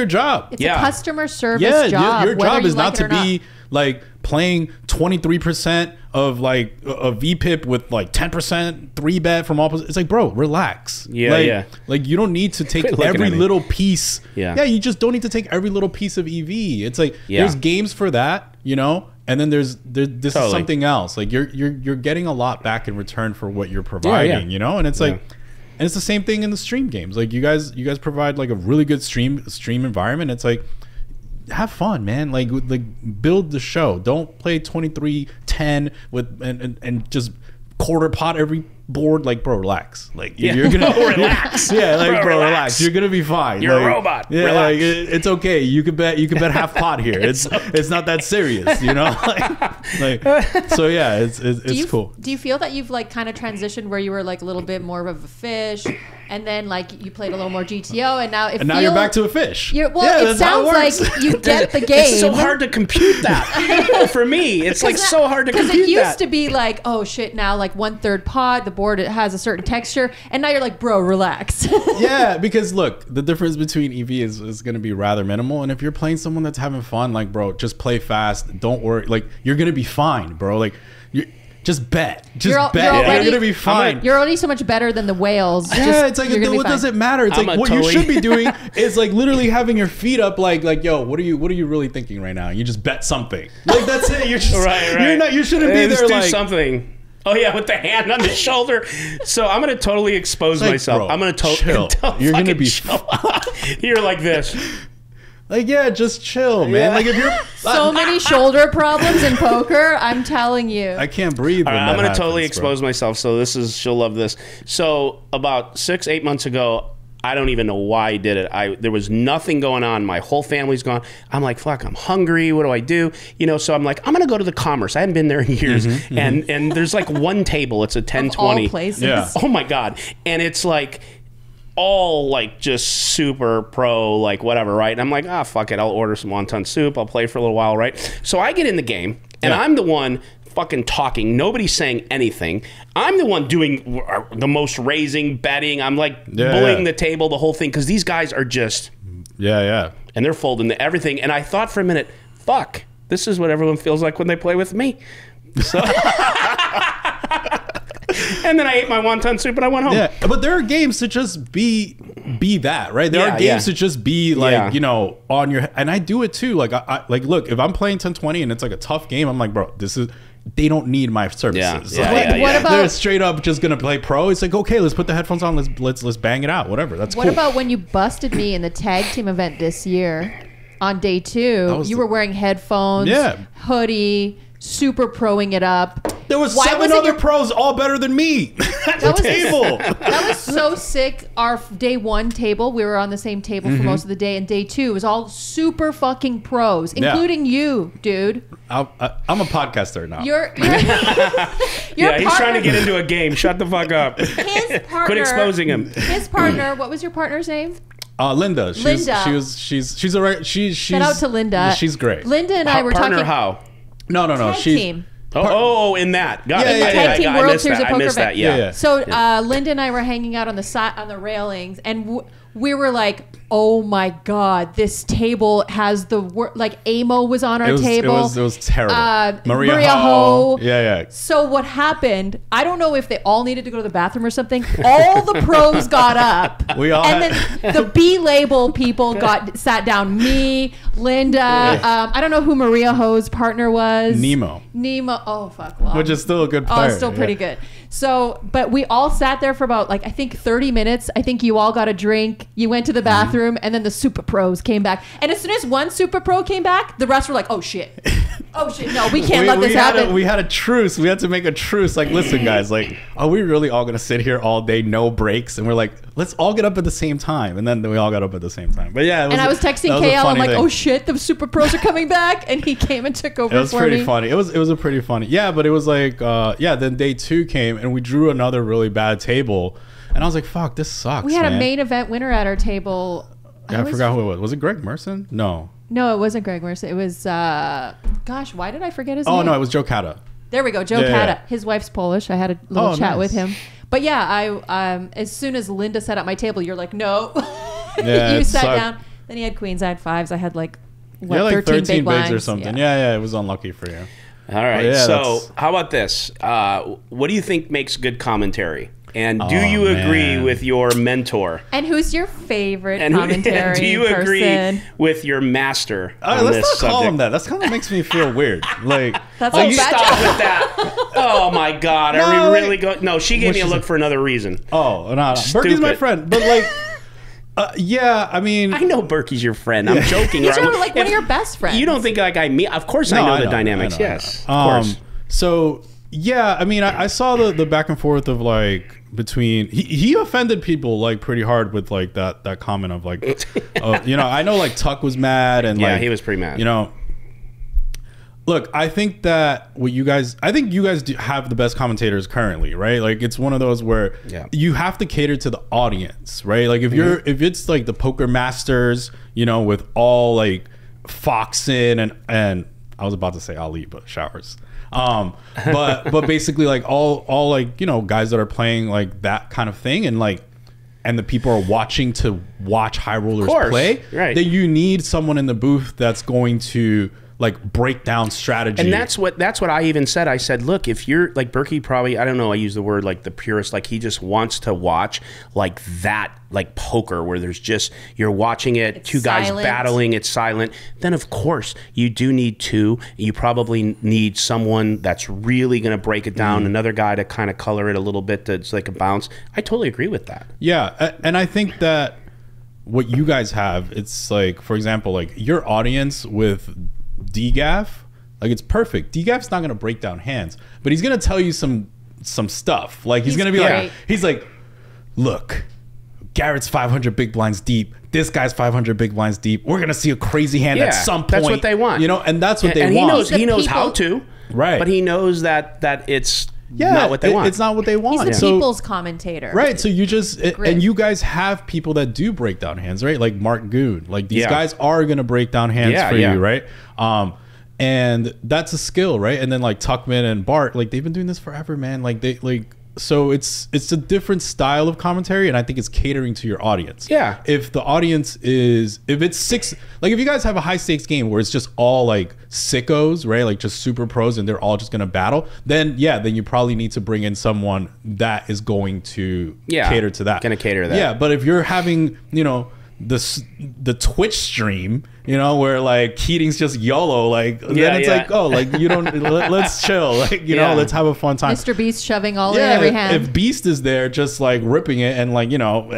job. It's Yeah. a customer service Yeah, job. your whether job you is not like it to or be like playing 23% of like a VPIP with like 10% 3-bet from all. It's like, bro, relax. Yeah, like, yeah. Like, you don't need to take Quit looking every at me. little piece. Yeah. You just don't need to take every little piece of EV. It's like Yeah. there's games for that, you know, and then this Totally. is something else. Like you're getting a lot back in return for what you're providing, you know, and it's like. Yeah. And it's the same thing in the stream games. Like you guys provide like a really good stream environment. It's like, have fun, man. Like build the show. Don't play 23-10 with and just quarter pot every board. Like, bro, relax. Like you're gonna Relax. Yeah, like bro, relax. relax. You're gonna be fine. You're a Like, robot. Yeah, Relax. like it's okay. You could bet half pot here. It's not that serious, you know. like so yeah, it's cool. Do you feel that you've like kind of transitioned where you were like a little bit more of a fish, and then like you played a little more GTO, and Now you're back to a fish. Well, Yeah, it that's how sounds works. like you get the game. It's so hard to compute that. For me, it's like so hard to compute Because it used that. to be like, oh shit, now like 1/3 pot, the board, it has a certain texture, and now you're like, bro, relax. Yeah, because look, the difference between EV is going to be rather minimal, and if you're playing someone that's having fun, like, bro, just play fast. Don't worry. Like, you're going to be fine, bro. Like, just bet. Just bet. You're already- going to be fine. You're already so much better than the whales. Yeah, it's like, what does it matter? It's I'm like a what you totally- should be doing is like literally having your feet up, like yo, what are you really thinking right now? You just bet something. Like that's it. You're just right. You shouldn't be Just there do like something. Oh yeah, with the hand on the shoulder. So I'm gonna totally expose Like, myself. bro, I'm gonna chill. totally. You're gonna fucking be chill. You're like this. like yeah, just chill, man. Yeah. Like if you're So many shoulder problems in poker. I'm telling you. I can't breathe. All when right, that I'm gonna happens, totally bro. expose myself. So she'll love this. So about 6-8 months ago, I don't even know why I did it. There was nothing going on. My whole family's gone. I'm like, fuck, I'm hungry. What do I do? You know, so I'm like, I'm gonna go to the Commerce. I haven't been there in years. And there's like one table. It's a 10-20. All places. Yeah. Oh my god. And it's like all like just super pro, like whatever, right? And I'm like, fuck it, I'll order some wonton soup, I'll play for a little while, right? So I get in the game and Yeah. I'm the one fucking talking, nobody's saying anything. I'm the one doing the most raising, betting. I'm like bullying the table, the whole thing, because these guys are just, Yeah. and they're folding everything. And I thought for a minute, fuck, this is what everyone feels like when they play with me. So and then I ate my wonton soup and I went home. Yeah, but there are games to just be that, right? There Yeah, are games yeah. to just be like, Yeah. you know, on your, and I do it too. Like I like, look, if I'm playing 10-20 and it's like a tough game, I'm like, bro, they don't need my services. Yeah, Like, yeah, What yeah. about they're straight up just gonna play pro. It's like, okay, let's put the headphones on. Let's bang it out. Whatever. That's What cool. about when you busted me in the tag team event this year on day 2? was You the- were wearing headphones, Yeah. hoodie, super proing it up. There was Why 7 wasn't other your- pros, all better than me at the That was- table. That was so sick. Our day 1 table, we were on the same table Mm-hmm. for most of the day, and day 2 was all super fucking pros, including you, dude. I'm a podcaster now. Your Yeah, he's trying to get into a game. Shut the fuck up. his partner. Quit exposing him. His partner. What was your partner's name? Linda. Linda. She's a right. She's Shout out to Linda. She's great. Linda and I were Partner talking. how? No. Tag She's team. Oh, in that. Got Yeah, it. yeah, I- yeah. I- Tag Team I World missed Series that. of I Poker missed that. event. Yeah. Yeah. So Linda and I were hanging out on the side on the railings, and we were like, "Oh my god, this table has the like Amo was on our table. It was terrible. Maria Ho. Yeah. So what happened? I don't know if they all needed to go to the bathroom or something. All the pros got up, We all and had- then the B label people sat down. Me, Linda. I don't know who Maria Ho's partner was. Nemo. Oh fuck. Well, Which is still a good Oh, player. it's still pretty good. So, but we all sat there for about like I think 30 minutes. I think you all got a drink. You went to the bathroom, and then the super pros came back. And as soon as one super pro came back, the rest were like, "Oh shit, oh shit, no, we can't let this happen." We had a truce. We had to make a truce. Like, listen, guys, like, are we really all gonna sit here all day, no breaks? And we're like, let's all get up at the same time. And then we all got up at the same time. But yeah, and I was texting KL. I'm like, "Oh shit, the super pros are coming back," and he came and took over. It was pretty funny. It was a pretty funny. Yeah, but it was like, then day 2 came, and we drew another really bad table. And I was like, fuck, this sucks. We had a main event winner at our table. Yeah, I forgot who it was. Was it Greg Merson? No. No, it wasn't Greg Merson. It was, gosh, why did I forget his name? Oh, no, it was Joe Cata. There we go, Joe Cata. His wife's Polish. I had a little chat with him. But yeah, I as soon as Linda sat at my table, you're like, no. Yeah, you sat down. Then he had queens, I had fives. I had like, what, like 13 big blinds or something. Yeah, it was unlucky for you. All right, so how about this? What do you think makes good commentary? And do you agree with your mentor? And who's your favorite commentary do you person? Agree with your master on let's this not subject? call him that. That kind of makes me feel weird. Like, that's you stop with that. Oh my God, are we really going? No, she gave me a look for another reason. Oh, no. Berkey's my friend, but like. Yeah, I mean, I know Berkey's your friend. I'm joking. He's like one of your best friends. You don't think like I mean? Of course, I know the dynamics. Yes, of course. So yeah, I mean, I saw the back and forth of like between he offended people like pretty hard with like that comment of like, you know, I know like Tuck was mad and he was pretty mad. You know, look, I think that you guys do have the best commentators currently, right? Like it's one of those where you have to cater to the audience, right? Like if if it's like the Poker Masters, you know, with all like Foxen and I was about to say Ali, but Showers. But basically like all like, you know, guys that are playing like that kind of thing and like and the people are watching to watch high rollers play, right? That you need someone in the booth that's going to like break down strategy. And that's what I even said. I said, look, if you're like Berkey, probably, I don't know, I use the word like the purist, like he just wants to watch like that, like poker where there's just, you're watching it, it's two guys battling, it's silent. Then of course you do need two. You probably need someone that's really going to break it down, another guy to kind of color it a little bit that's like a bounce. I totally agree with that. Yeah. And I think that what you guys have, it's like, for example, like your audience with DGAF, like it's perfect. DGAF's not gonna break down hands, but he's gonna tell you some stuff. Like he's gonna be like, he's like, look, Garrett's 500 big blinds deep. This guy's 500 big blinds deep. We're gonna see a crazy hand at some point. That's what they want, you know, and that's what they want. He knows how to, right? But he knows that it's not what they want. It's not what they want. He's the people's commentator, right? So you just and you guys have people that do break down hands, right? Like Mark Goon. Like these guys are gonna break down hands for you, right? And that's a skill, right? And then like Tuckman and Bart, like they've been doing this forever, man. Like they like, so it's a different style of commentary, and I think it's catering to your audience. Yeah. If the audience is, if it's six, like if you guys have a high stakes game where it's just all like sickos, right? Like just super pros and they're all just gonna battle, then then you probably need to bring in someone that is going to cater to that. Gonna cater to that. Yeah, but if you're having, you know, the Twitch stream, you know, where like Keating's just YOLO, like then it's like, oh, like you don't let's chill, like you know, let's have a fun time. Mr. Beast shoving all in every hand. If Beast is there just like ripping it and like, you know,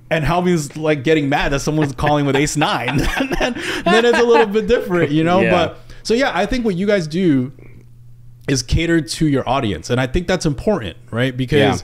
and Helmy's like getting mad that someone's calling with ace 9, then it's a little bit different, you know. But so I think what you guys do is cater to your audience, and I think that's important, right? Because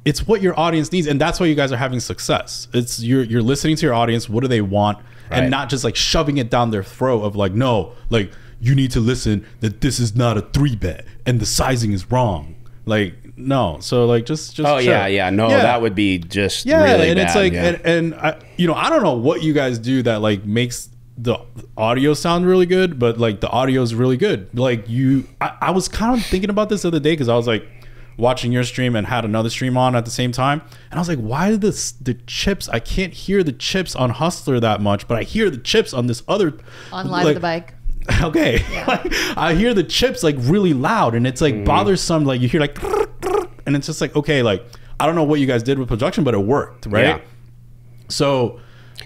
it's what your audience needs, and that's why you guys are having success. It's you're listening to your audience. What do they want? And not just like shoving it down their throat of like, no, like you need to listen that this is not a 3-bet and the sizing is wrong. Like, no. So like just no, that would be just really and bad. It's like and I, you know, I don't know what you guys do that like makes the audio sound really good, but like the audio is really good. Like I was kind of thinking about this the other day because I was like watching your stream and had another stream on at the same time, and I was like, why did the chips, I can't hear the chips on Hustler that much, but I hear the chips on this other on Live at the Bike. Okay. Like, I hear the chips like really loud, and it's like bothersome. Like you hear like, and it's just like, okay, like I don't know what you guys did with production, but it worked, right? So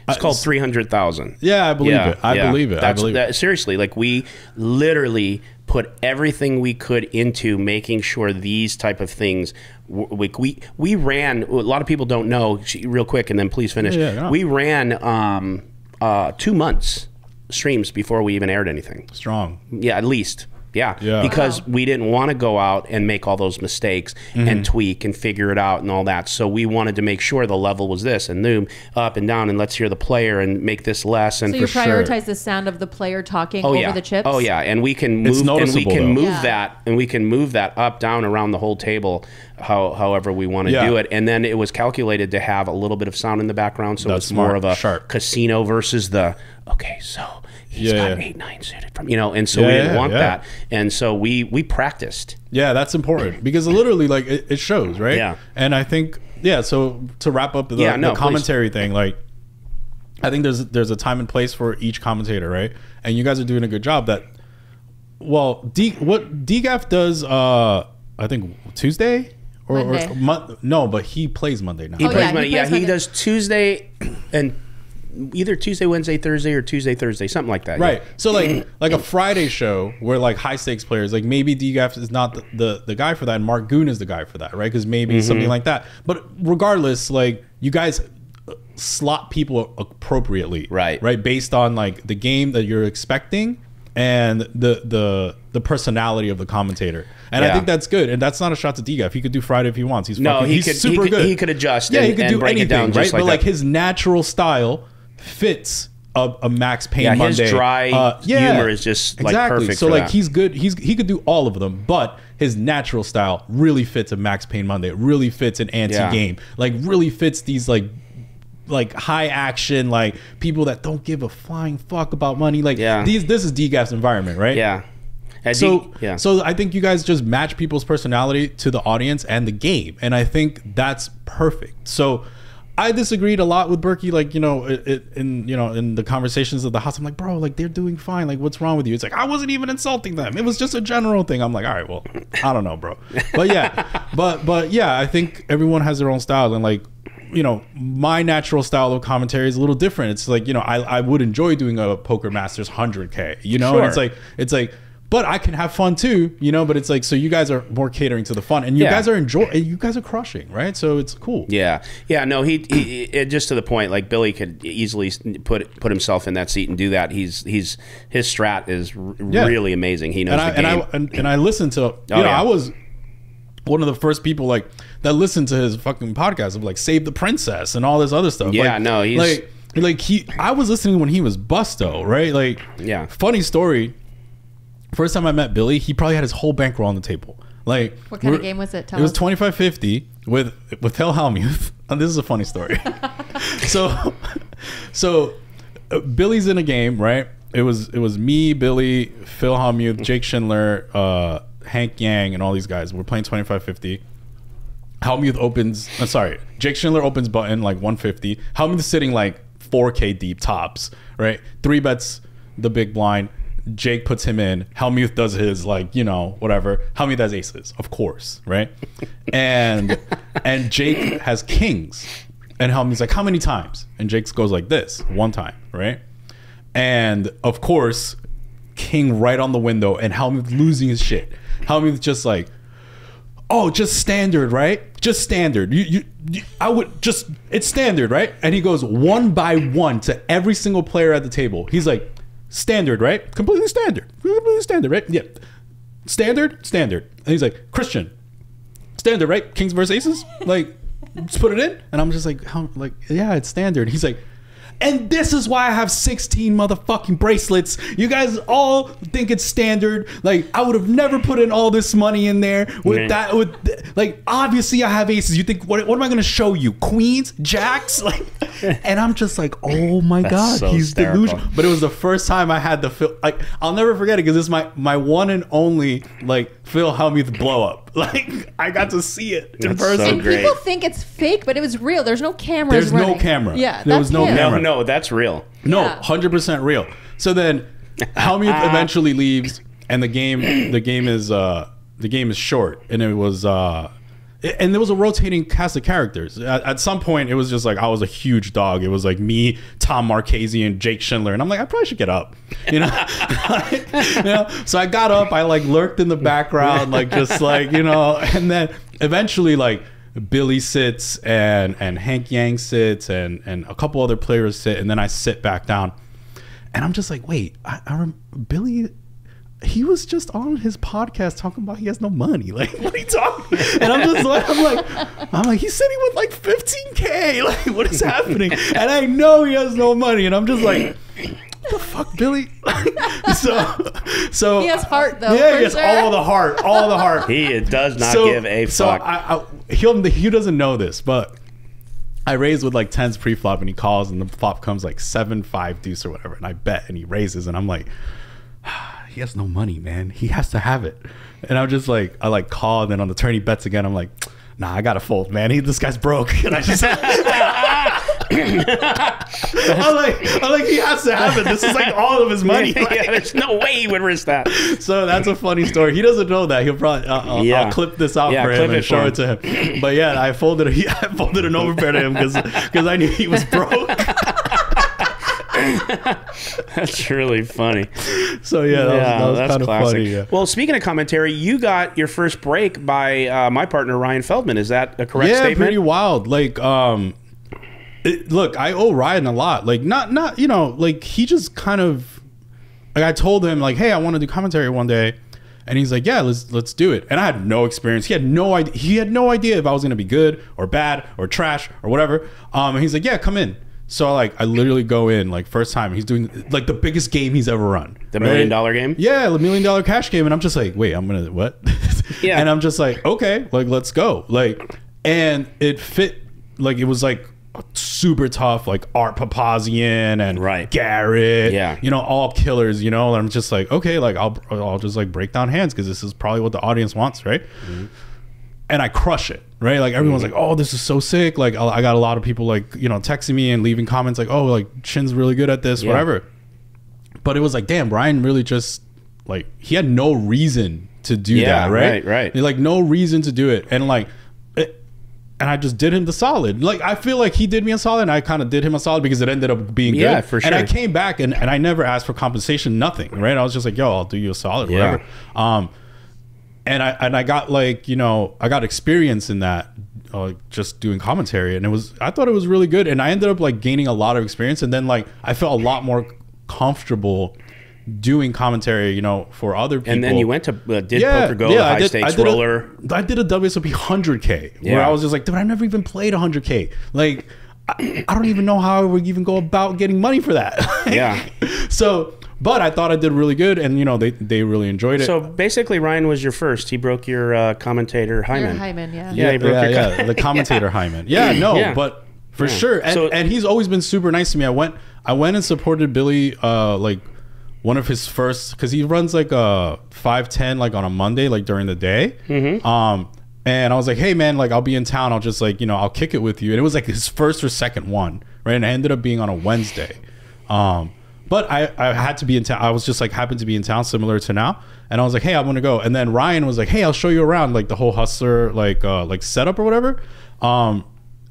It's called 300,000. Yeah, I believe it. I believe it. I believe it. Seriously, like we literally put everything we could into making sure these type of things. We ran. A lot of people don't know. Real quick, and then please finish. Yeah. We ran 2 months streams before we even aired anything. Strong. Yeah, at least. Yeah. Because we didn't want to go out and make all those mistakes and tweak and figure it out and all that. So we wanted to make sure the level was this and zoom up and down and let's hear the player and make this less. And So you prioritize the sound of the player talking over the chips? Oh yeah, and we can It's move and we noticeable, can though. move that and we can move that up, down, around the whole table, however we want to do it. And then it was calculated to have a little bit of sound in the background, so That's it's more smart. of a Sharp. casino versus the so he's got 8-9 suited from and so we didn't want that, and so we practiced. Yeah, that's important because literally, like, it shows, right? Yeah. And I think, so to wrap up the commentary thing, like, I think there's a time and place for each commentator, right? And you guys are doing a good job. That, well, what DGAF does, I think Tuesday or no, but he plays Monday now. He right? plays Monday. Monday. He does Tuesday and either Tuesday, Wednesday, Thursday, or Tuesday, Thursday, something like that. Right. So like a Friday show where like high stakes players, like maybe DGAF is not the guy for that, and Mark Goon is the guy for that, right? Because maybe something like that. But regardless, like you guys slot people appropriately, right? Based on like the game that you're expecting and the personality of the commentator. And I think that's good. And that's not a shot to DGAF. He could do Friday if he wants. He's super good. He could adjust. Yeah, and, he could and do break anything, it down right? just But like that. his natural style fits a Max Payne Monday. His dry humor is just like perfect. So for like that. he's good. He could do all of them, but his natural style really fits a Max Payne Monday. It really fits an anti-game. Like really fits these like high action, like people that don't give a flying fuck about money. Like this is DGAF's environment, right? Yeah. So I think you guys just match people's personality to the audience and the game, and I think that's perfect. So I disagreed a lot with Berkey, like, in the conversations of the house. I'm like, bro, like they're doing fine. Like, what's wrong with you? It's like, I wasn't even insulting them. It was just a general thing. I'm like, all right, well, I don't know, bro. But yeah, but yeah, I think everyone has their own style, and like, my natural style of commentary is a little different. It's like, I would enjoy doing a Poker Masters 100K, Sure. and it's like, but I can have fun too, but it's like, so you guys are more catering to the fun, and you guys are you guys are crushing, right? So it's cool. Yeah. No, he just to the point, like Billy could easily put himself in that seat and do that. His strat is really amazing. He knows the game. And I listened to, I was one of the first people like that listened to his fucking podcast of like Save the Princess and all this other stuff. Yeah, like, no, he's I was listening when he was Busto, right? Like, funny story. First time I met Billy, he probably had his whole bankroll on the table. Like, what kind of game was it? It was 25-50 with Phil Hellmuth. And this is a funny story. so Billy's in a game, right? It was me, Billy, Phil Hellmuth, Jake Schindler, Hank Yang, and all these guys. We're playing 25-50. Hellmuth opens. Jake Schindler opens button like 150. Hellmuth is sitting like 4K deep tops, right? 3 bets the big blind. Jake puts him in. Hellmuth does his like, whatever. Hellmuth has aces, of course, right? And Jake has kings. And Hellmuth's like, how many times? And Jake goes like this, 1 time, right? And of course, king right on the window, and Hellmuth losing his shit. Hellmuth just like, oh, just standard, right? Just standard. I would just, it's standard, right? And he goes 1 by 1 to every single player at the table. He's like, standard, right? Completely standard, right? Yeah. Standard. And he's like, Christian, standard, right? Kings versus aces, like, just put it in. And I'm just like, how? Like, yeah, it's standard. He's like, and this is why I have 16 motherfucking bracelets. You guys all think it's standard. Like, I would have never put in all this money in there with that. Like, obviously I have aces. You think, what am I going to show you? Queens? Jacks? Like, and I'm just like, oh my God, so he's hysterical. delusional. But it was the first time I had the Phil, like, I'll never forget it because it's my one and only, like, Phil Hellmuth blow up. Like, I got to see it in That's person. so And great. people think it's fake, but it was real. There's no cameras. There's no running. camera. Yeah, There was no him. camera. No, that's real. No, Yeah. 100% real. So then Hellmuth eventually leaves, and the game is short, and it was and there was a rotating cast of characters. At some point, it was just like I was a huge dog. It was like me, Tom Marchese, and Jake Schindler, and I'm like, I probably should get up, you know. You know? So I got up. I like lurked in the background, like just like, you know, and then eventually like Billy sits and Hank Yang sits and a couple other players sit, and then I sit back down, and I'm just like, wait, Billy. He was just on his podcast talking about he has no money. Like, what are you talking? And I'm just like, I'm like, he said he won like 15K. Like, what is happening? And I know he has no money. And I'm just like, what the fuck, Billy? so he has heart though. Yeah, he has all the heart. He does not give a fuck. So he doesn't know this, but I raised with like 10s pre-flop, and he calls, and the flop comes like 7-5 deuce or whatever, and I bet, and he raises, and I'm like, he has no money, man. He has to have it. And I'm just like, I like call, and then on the turn he bets again. I'm like, nah, I gotta fold, man. This guy's broke. And I just I'm like, he has to have it. This is like all of his money. Yeah, there's no way he would risk that. So that's a funny story. He doesn't know that. He'll probably I'll clip this out for him and show it to him. But yeah, I folded an overpair to him because I knew he was broke. That's really funny. So yeah, that was kind of funny. Yeah. Well, speaking of commentary, you got your first break by my partner Ryan Feldman. Is that a correct statement? Yeah, pretty wild. Like, look, I owe Ryan a lot. Like, not you know, like he just kind of like I told him like, hey, I want to do commentary one day, and he's like, yeah, let's do it. And I had no experience. He had no idea. He had no idea if I was gonna be good or bad or trash or whatever. And he's like, yeah, come in. So like I literally go in like first time. He's doing like the biggest game he's ever run. The $1 million game? Yeah, the $1 million cash game. And I'm just like, wait, I'm gonna what? Yeah. And I'm just like, okay, like let's go. Like, and it fit. Like it was like super tough, like Art Papazian and Garrett. Yeah. You know, all killers. You know, and I'm just like, okay, like I'll just like break down hands because this is probably what the audience wants, right? Mm-hmm. And I crush it, right? Like everyone's like, oh, this is so sick. Like I got a lot of people like, you know, texting me and leaving comments like, oh, like Shin's really good at this, whatever. But it was like, damn, Brian really just like, he had no reason to do that, right? Right. Like no reason to do it. And like, and I just did him the solid. Like I feel like he did me a solid, and I kind of did him a solid because it ended up being good. Yeah, for sure. And I came back and I never asked for compensation, nothing, right? I was just like, yo, I'll do you a solid, whatever. And I got like, you know, I got experience in that, just doing commentary, and I thought it was really good, and I ended up like gaining a lot of experience, and then like I felt a lot more comfortable doing commentary, you know, for other people. And then you went to Poker Go, the high stakes roller. I did a WSOP 100K where I was just like, dude, I never even played 100K. Like I don't even know how I would even go about getting money for that. Yeah. So. But I thought I did really good, and you know they really enjoyed it. So basically, Ryan was your first. He broke your commentator hymen. Your hymen, yeah. Yeah, he broke your the commentator hymen. Yeah, no, but for sure. And he's always been super nice to me. I went and supported Billy, like one of his first, because he runs like a 5-10 like on a Monday, like during the day. Mm-hmm. And I was like, hey man, like I'll be in town. I'll just like, you know, I'll kick it with you. And it was like his first or second one, right? And it ended up being on a Wednesday. But I had to be in town. I was just like happened to be in town, similar to now. And I was like, hey, I'm gonna go. And then Ryan was like, hey, I'll show you around, like the whole Hustler like setup or whatever. And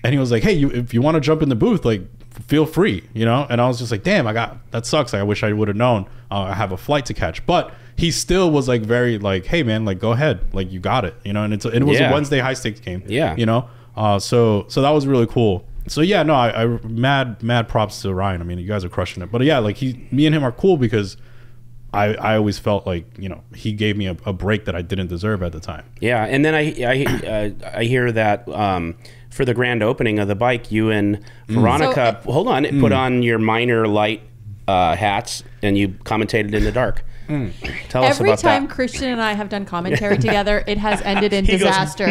he was like, hey, if you want to jump in the booth, like feel free, you know. And I was just like, damn, that sucks. I wish I would have known. I have a flight to catch. But he still was like very like, hey man, like go ahead, like you got it, you know. And it was a Wednesday high stakes game. Yeah, you know. So that was really cool. So yeah, no, I mad props to Ryan. I mean, you guys are crushing it. But yeah, like me and him are cool because I always felt like, you know, he gave me a break that I didn't deserve at the time. Yeah, and then I hear that for the grand opening of the bike, you and Veronica, put on your minor light hats and you commentated in the dark. Tell us about that. Every time Christian and I have done commentary together, it has ended in disaster.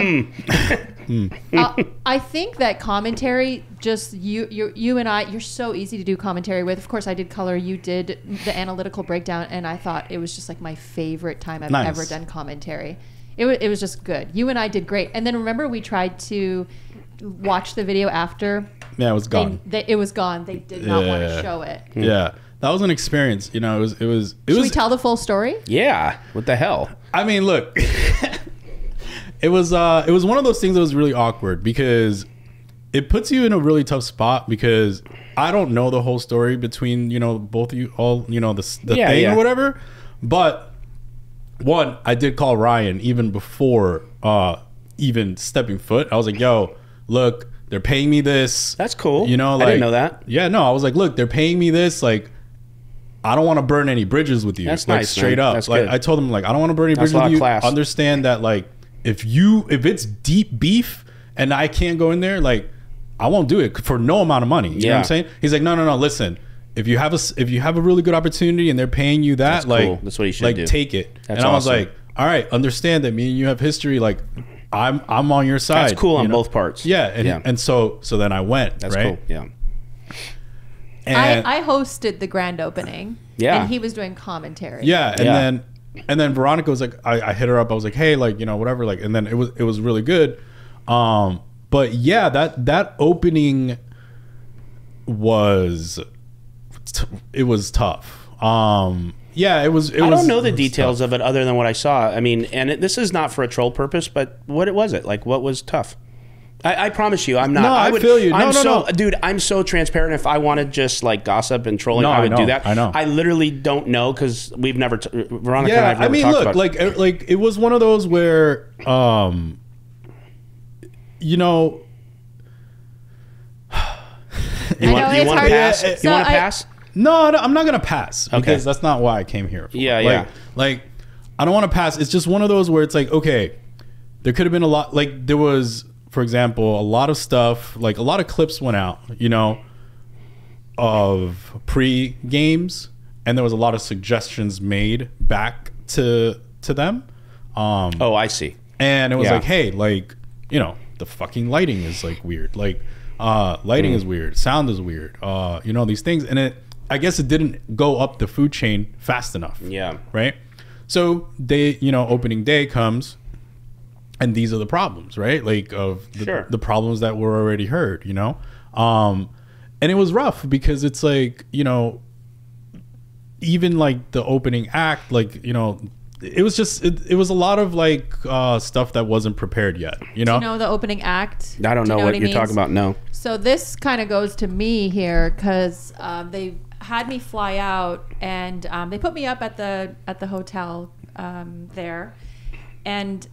I think that commentary, just you and I, you're so easy to do commentary with. Of course, I did color. You did the analytical breakdown, and I thought it was just like my favorite time I've ever done commentary. It was just good. You and I did great. And then remember, we tried to watch the video after. Yeah, it was gone. It was gone. They did not want to show it. Yeah. That was an experience, you know. It was. Should we tell the full story? Yeah. What the hell? I mean, look, it was one of those things that was really awkward because it puts you in a really tough spot because I don't know the whole story between, you know, both of you all, you know, the thing or whatever. But one, I did call Ryan even before even stepping foot. I was like, yo, look, they're paying me this. That's cool. You know, like, I didn't know that. Yeah, no, I was like, look, they're paying me this. Like, I don't want to burn any bridges with you. That's like, nice, straight man. up. That's like good. I told them, like, I don't want to burn any That's bridges a lot with of you. class. Understand that, like, if it's deep beef and I can't go in there, like, I won't do it for no amount of money. You know what I'm saying? He's like, no, listen. If you have a really good opportunity and they're paying you that, That's like, cool. That's what you should like, do. take it. That's and I was awesome. like, all right, understand that me and you have history. Like, I'm on your side. That's cool you on know? both parts. Yeah, and so then I went. That's right? cool. Yeah. And I hosted the grand opening. Yeah. And he was doing commentary. yeah, and then Veronica was like, I hit her up. I was like, hey, like, you know, whatever. Like, and then it was really good. But yeah, that opening was tough. Yeah, it was. I don't know the details of it other than what I saw. I mean, and this is not for a troll purpose, but what was it? Like, what was tough? I promise you, I'm not. No, I feel you. No. Dude, I'm so transparent. If I wanted just like gossip and trolling, No, I would I do know, that. I know. I literally don't know because we've never. Veronica and Yeah, I've never I mean, talked look, about it. like it was one of those where, you know. You I know, want it's to hard. pass? So You want to I- pass? No, I'm not gonna pass because that's not why I came here. For. Yeah, like, yeah. Like, I don't want to pass. It's just one of those where it's like, okay, there could have been a lot. Like, there was, for example, a lot of stuff. Like, a lot of clips went out, you know, of pre-games, and there was a lot of suggestions made back to them. Oh, I see. And it was Yeah. like, hey, like, you know, the fucking lighting is like weird. Like, lighting is weird. Sound is weird. You know, these things. And I guess it didn't go up the food chain fast enough. Yeah. Right. So opening day comes and these are the problems, right? Like of the problems that were already heard, you know? And it was rough because it's like, you know, even like the opening act, like, you know, it was just it was a lot of like stuff that wasn't prepared yet, you know. You know the opening act. I don't Do know you what he you're means? talking about. No. So this kind of goes to me here because they had me fly out and they put me up at the hotel there, and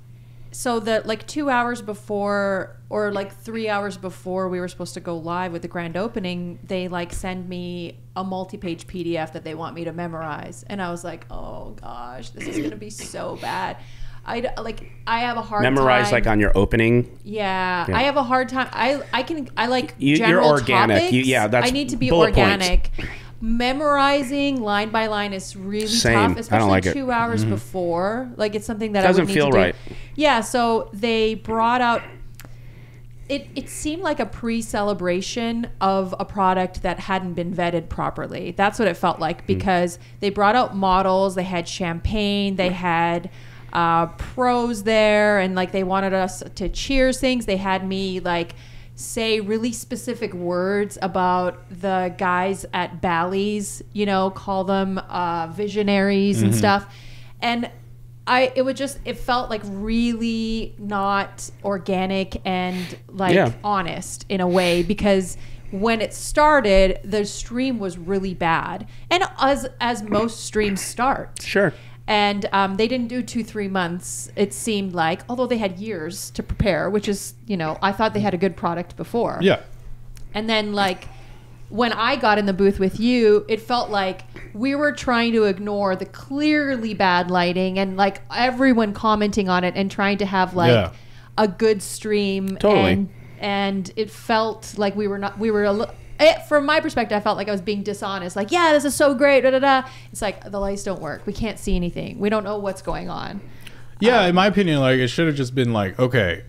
so that like 2 hours before or like 3 hours before we were supposed to go live with the grand opening, they like send me a multi-page PDF that they want me to memorize, and I was like, oh gosh, this is gonna be so bad. I have a hard Memorize time. like on your opening. Yeah, I have a hard time. I like You're general organic. topics. Yeah, that's I need to be bullet points. organic. Memorizing line by line is really Same. tough, I don't especially like it. 2 hours before. Like it's something that Doesn't I would need feel to do. right. Yeah, so they brought out. It seemed like a pre-celebration of a product that hadn't been vetted properly. That's what it felt like because they brought out models. They had champagne. They had pros there, and like they wanted us to cheers things. They had me like say really specific words about the guys at Bally's, you know, call them visionaries and stuff. And it felt like really not organic and like honest in a way because when it started, the stream was really bad. And as most streams start. Sure. And they didn't do 2-3 months, it seemed like, although they had years to prepare, which is, you know, I thought they had a good product before. Yeah. And then, like, when I got in the booth with you, it felt like we were trying to ignore the clearly bad lighting and, like, everyone commenting on it and trying to have, like, a good stream. Totally. And it felt like from my perspective, I felt like I was being dishonest. Like, yeah, this is so great. Da, da, da. It's like the lights don't work. We can't see anything. We don't know what's going on. Yeah, in my opinion, like it should have just been like, okay,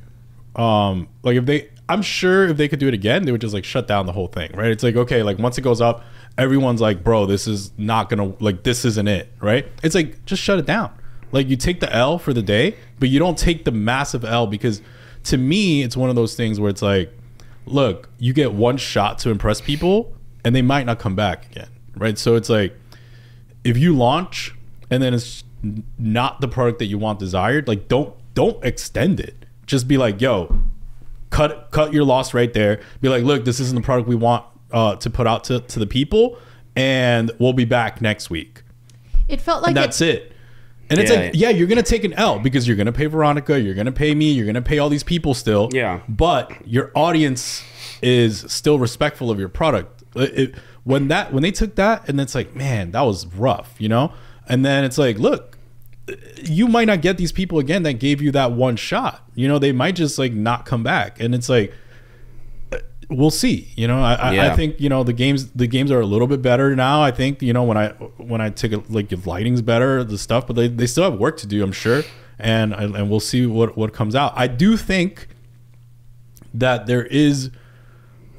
like I'm sure if they could do it again, they would just like shut down the whole thing, right? It's like, okay, like once it goes up, everyone's like, bro, this is not gonna, like, this isn't it, right? It's like, just shut it down. Like you take the L for the day, but you don't take the massive L because to me, it's one of those things where it's like, look, you get one shot to impress people and they might not come back again, right? So it's like, if you launch and then it's not the product that you want desired, like don't extend it. just be like, yo, cut your loss right there. Be like, look, this isn't the product we want to put out to the people, and we'll be back next week. It felt like And that's it. And it's like, yeah, you're going to take an L because you're going to pay Veronica, you're going to pay me, you're going to pay all these people still. Yeah. But your audience is still respectful of your product. When they took that, and it's like, man, that was rough, you know? And then it's like, look, you might not get these people again that gave you that one shot. You know, they might just like not come back. And it's like, we'll see. You know, I think, you know, the games are a little bit better now. I think, you know, when I take it, like, the lighting's better, the stuff, but they still have work to do, I'm sure. And we'll see what comes out. I do think that there is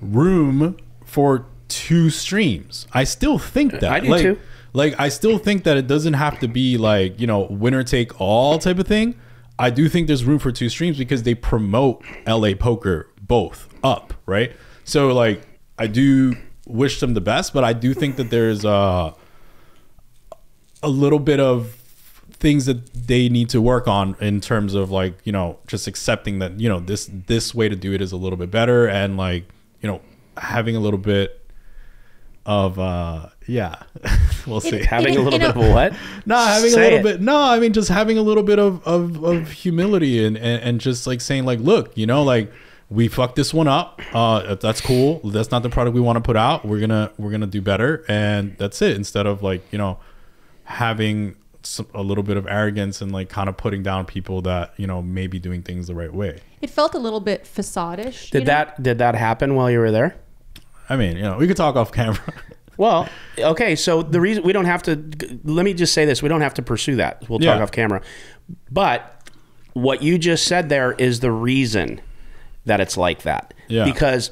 room for 2 streams. I still think that. I do too. Like, I still think that it doesn't have to be like, you know, winner take all type of thing. I do think there's room for 2 streams because they promote LA Poker both up, right? So, like, I do wish them the best, but I do think that there's a little bit of things that they need to work on in terms of, like, you know, just accepting that, you know, this way to do it is a little bit better, and, like, you know, having a little bit of we'll see. Having a little bit of a what? No, having a little bit. No, I mean, just having a little bit of humility and just like saying, like, look, you know, like, we fucked this one up. That's cool. That's not the product we want to put out. We're gonna do better, and that's it. Instead of, like, you know, having a little bit of arrogance and, like, kind of putting down people that, you know, may be doing things the right way. It felt a little bit facade-ish. Did that happen while you were there? I mean, you know, we could talk off camera. Well, okay. So the reason we don't have to, let me just say this: we don't have to pursue that. We'll talk off camera. But what you just said there is the reason that it's like that. Yeah. Because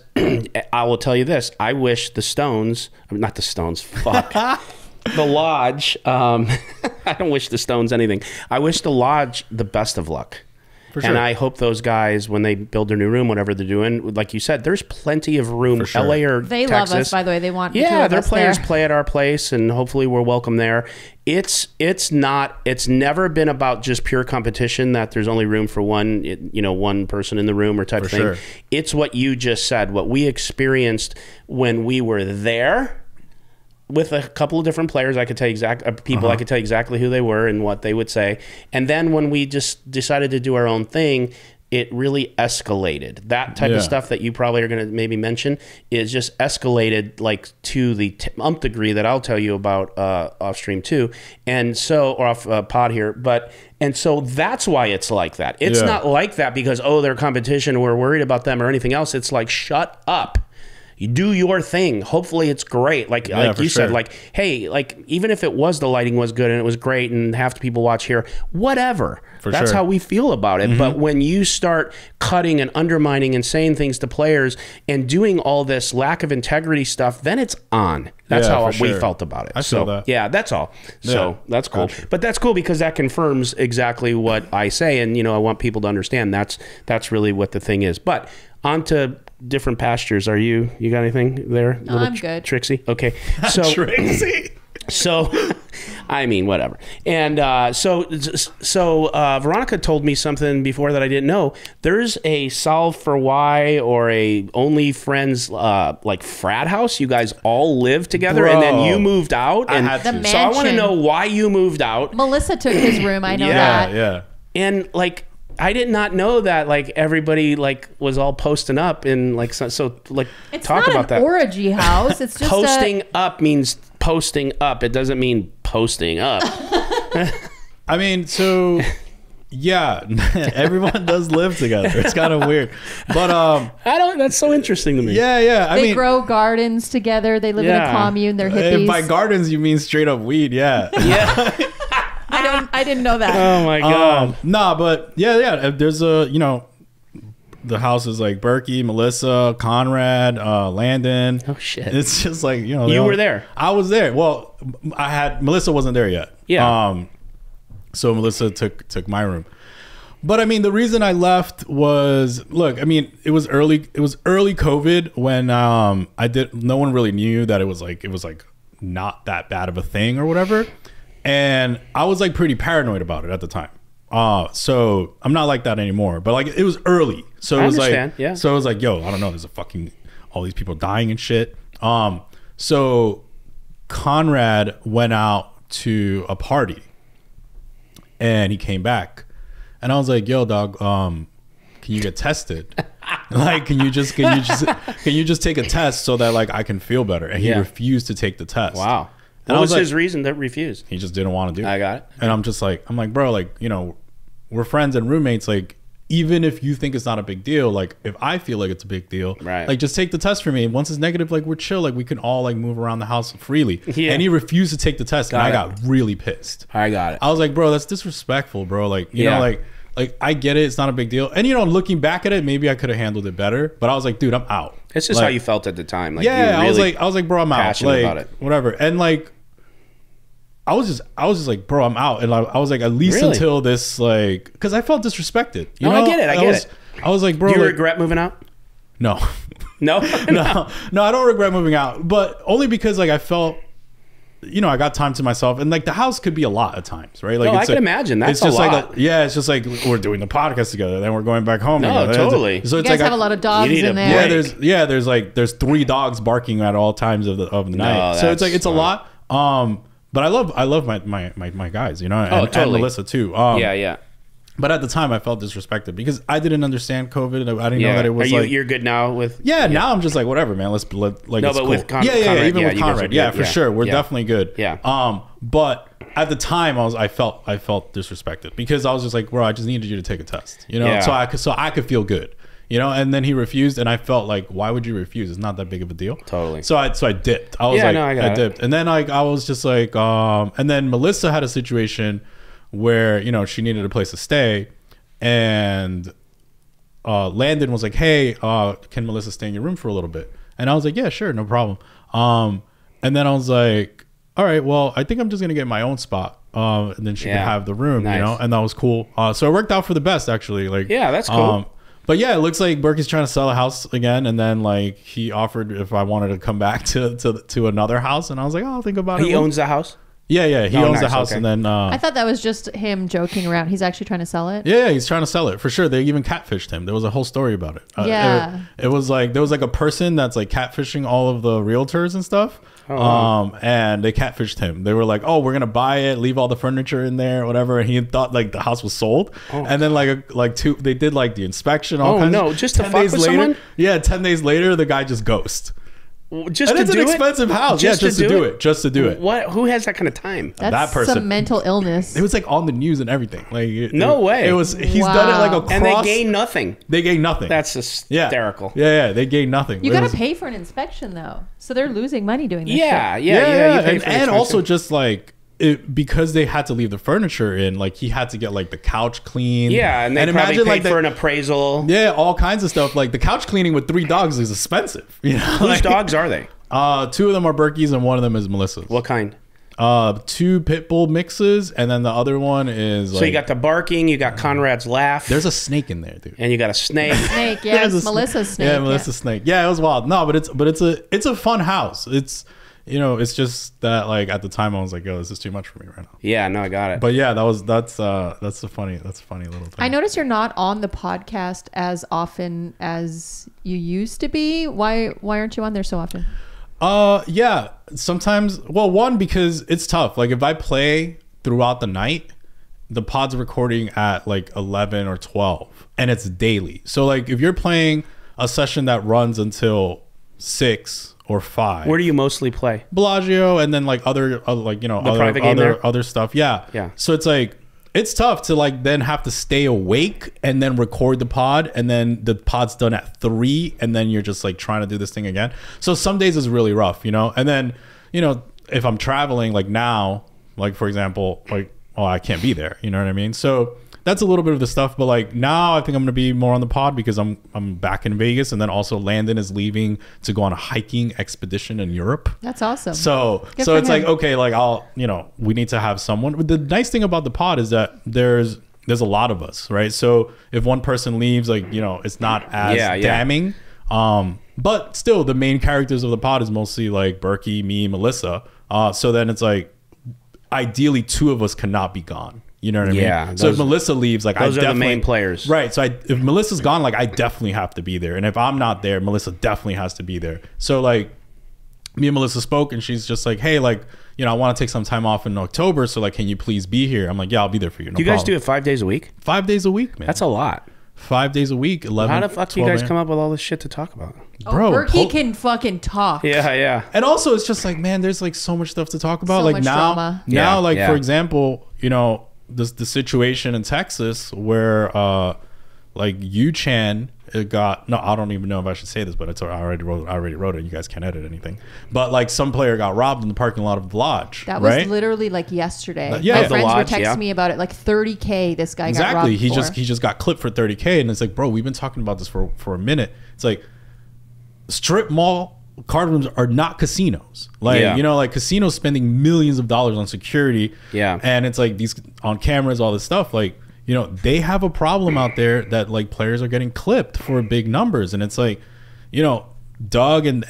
I will tell you this: I wish the Stones, not the Stones, fuck, the Lodge. I don't wish the Stones anything. I wish the Lodge the best of luck. For sure. And I hope those guys, when they build their new room, whatever they're doing, like you said, there's plenty of room. For sure. LA or they Texas, love us, by the way. They want their players play at our place, and hopefully we're welcome there. It's never been about just pure competition, that there's only room for one person in the room or type of thing. Sure. It's what you just said, what we experienced when we were there. With a couple of different players, I could tell you I could tell you exactly who they were and what they would say. And then when we just decided to do our own thing, it really escalated. That type of stuff that you probably are going to maybe mention is just escalated, like, to the umpth degree that I'll tell you about off stream too, and so, or off pod here. And so that's why it's like that. It's not like that because, oh, they're competition, we're worried about them or anything else. It's like, shut up. You do your thing. Hopefully it's great. Like you said, like, hey, like, even if it was, the lighting was good and it was great and half the people watch here, whatever. That's how we feel about it. Mm-hmm. But when you start cutting and undermining and saying things to players and doing all this lack of integrity stuff, then it's on. That's how we felt about it. I feel that. Yeah, that's all. So that's cool. Gotcha. But that's cool because that confirms exactly what I say. And, you know, I want people to understand that's really what the thing is. But on to different pastures. You got anything there? No, I'm good. Trixie? Okay. So Trixie. So, I mean, whatever. And so Veronica told me something before that I didn't know. There's a Solve for Why or a Only Friends like frat house. You guys all live together, and then you moved out. And so I want to know why you moved out. Melissa took his room. I know that. Yeah. And, like, I did not know that, like, everybody, like, was all posting up and, like, so like, it's talk about that. It's not an orgy house. It's just posting up means posting up. It doesn't mean posting up. I mean, so yeah, everyone does live together. It's kind of weird, but that's so interesting to me. Yeah. I mean, they grow gardens together. They live in a commune. They're hippies. And by gardens, you mean straight up weed? Yeah. Yeah. I didn't know that. Oh my god. Nah, but yeah. There's the house is like Berkey, Melissa, Conrad, Landon. Oh shit. It's just like, you know. You were there. I was there. Well, Melissa wasn't there yet. Yeah. So Melissa took my room. But I mean, the reason I left was, look, I mean, it was early COVID when no one really knew that it was like not that bad of a thing or whatever. And I was like pretty paranoid about it at the time. So I'm not like that anymore. But like it was early, so it was understand, like, yeah. So it was like, yo, I don't know. There's all these people dying and shit. So Conrad went out to a party, and he came back, and I was like, yo, dog, can you get tested? Like, can you just take a test so that like I can feel better? And he refused to take the test. Wow. And What was like, his reason to refuse? he just didn't want to do it. I got it. And I'm like, bro, like, you know, we're friends and roommates. Like, even if you think it's not a big deal, like if I feel like it's a big deal, Right. like just take the test for me. Once it's negative, like we're chill. Like we can all like move around the house freely. Yeah. And he refused to take the test. Got and it. I got really pissed. I got it. I was like, bro, that's disrespectful, bro. Like, you know, like I get it. It's not a big deal. And, you know, looking back at it, maybe I could have handled it better. But I was like, dude, I'm out. It's just like, how you felt at the time. Like, yeah, you really I was like, bro, I'm out. passionate Like, about it. whatever. And like, I was just like, bro, I'm out. And I was like, at least Really? until this, like, because I felt disrespected. You No, know? I get it. I get it. I was like, bro, Do you like, regret moving out? no. No. no, I don't regret moving out, but only because like I felt, you know, I got time to myself, and like the house could be a lot at times, right? Like No, it's I can imagine. That's it's just a like lot. it's just like we're doing the podcast together, then we're going back home. No, together. totally. So You it's guys like have a lot of dogs need in a there. there's 3 dogs barking at all times of the night. So it's like it's a lot. But I love my guys, you know, and totally. Melissa too. Yeah. But at the time, I felt disrespected because I didn't understand COVID. I didn't know that it was Are you, like you're good now with? yeah, now I'm just like whatever, man. Like No, it's but cool. with Conrad, even yeah, with you guys are Conrad, good. yeah, for sure, we're Yeah. definitely good. Yeah. But at the time, I felt disrespected because I was just like, bro, I just needed you to take a test, you know, Yeah. so I could feel good, you know. And then he refused, and I felt like, why would you refuse? It's not that big of a deal. Totally. So I dipped. I was Yeah, like, no, I got I it. dipped, and then like I was just like, and then Melissa had a situation where, you know, she needed a place to stay. And Landon was like, hey, can Melissa stay in your room for a little bit? And I was like, yeah, sure, no problem. And then I was like, all right, well, I think I'm just going to get my own spot. And then she could Yeah. have the room, Nice. you know? And that was cool. So it worked out for the best, actually. Like, Yeah, that's cool. But yeah, it looks like Berkey's trying to sell a house again. And then like he offered if I wanted to come back to another house. And I was like, oh, I'll think about it. He owns the house. Yeah, he Oh, owns the nice, house. okay. And then... I thought that was just him joking around. He's actually trying to sell it. Yeah, he's trying to sell it for sure. They even catfished him. There was a whole story about it. Yeah. It was like there was like a person that's like catfishing all of the realtors and stuff. And they catfished him. They were like, "Oh, we're gonna buy it, leave all the furniture in there, whatever." And he thought like the house was sold. And then they did like the inspection. All Oh, kinds no, of, just to 10 fuck days with later, someone? Yeah, 10 days later, the guy just ghosts. Just And to it's do an it? expensive house. Just to do it. Just to do it. What? Who has that kind of time? That's that person- some mental illness. It was like on the news and everything. Like No way. It was. He's done it like Wow. across. And they gain nothing. They gained nothing. That's Yeah. hysterical. Yeah, they gained nothing. You It got to was- pay for an inspection though, so they're losing money doing this. Yeah, shit. yeah. You pay for the and also expensive. just like because they had to leave the furniture in, like he had to get like the couch cleaned. Yeah, and they probably paid like for an appraisal. yeah, all kinds of stuff. Like the couch cleaning with 3 dogs is expensive. You know, Whose like, dogs are they? 2 of them are Berkey's and 1 of them is Melissa's. What kind? 2 pit bull mixes, and then the other one is like So you got the barking, you got Conrad's laugh, there's a snake in there, dude. and you got a snake. Snake. Yeah, There's a it's sna- Melissa's snake. Yeah, Melissa's snake. Yeah, it was wild. No, but it's a fun house. It's, you know, it's just that like at the time I was like, yo, this is too much for me right now. Yeah, no, I got it. But yeah, that's a funny little thing. I notice you're not on the podcast as often as you used to be. Why aren't you on there so often? Yeah, sometimes. Well, one, because it's tough. Like if I play throughout the night, the pod's recording at like 11 or 12, and it's daily. So like if you're playing a session that runs until 6 or 5, Where do you mostly play? Bellagio, and then like other like, you know, private game there? other stuff. Yeah. Yeah. So it's like it's tough to like then have to stay awake and then record the pod, and then the pod's done at 3, and then you're just like trying to do this thing again. So some days is really rough, you know. And then, you know, if I'm traveling like now, like for example, like I can't be there, you know what I mean? So that's a little bit of the stuff, but like now I think I'm going to be more on the pod because I'm back in Vegas, and then also Landon is leaving to go on a hiking expedition in Europe. That's awesome. So Good so for it's like, him. okay, like I'll, you know, we need to have someone. But the nice thing about the pod is that there's a lot of us, right? So if one person leaves, like, you know, it's not as Yeah. damning. But still the main characters of the pod is mostly like Berkey, me, Melissa. So then it's like ideally 2 of us cannot be gone. You know what I Yeah, mean? So if those- Melissa leaves, like those I are the definitely, main players. right? So if Melissa's gone, like I definitely have to be there, and if I'm not there, Melissa definitely has to be there. So like, me and Melissa spoke, and she's just like, hey, like, you know, I want to take some time off in October, so like, can you please be here? I'm like, yeah, I'll be there for you. No Do you guys problem. do it 5 days a week? 5 days a week, man. That's a lot. 5 days a week, 11. How the fuck do you 12 guys come up with all this shit to talk about? Bro, Berkey can fucking talk. Yeah. And also, it's just like, man, there's like so much stuff to talk about. So like much now, drama. Yeah, like yeah. for example, you know, the situation in Texas where like Yu-Chan got, no, I don't even know if I should say this, but it's I already wrote it. You guys can't edit anything. But like some player got robbed in the parking lot of the lodge. That was right? literally like yesterday. Yeah. My The friends lodge, were texting yeah. me about it. Like 30K this guy got Exactly. robbed He just got clipped for 30K, and it's like, bro, we've been talking about this for a minute. It's like strip mall card rooms are not casinos. Like, Yeah. you know, like casinos spending millions of dollars on security. Yeah. And it's like these on cameras, all this stuff. Like, you know, they have a problem out there that like players are getting clipped for big numbers. And it's like, you know, Doug and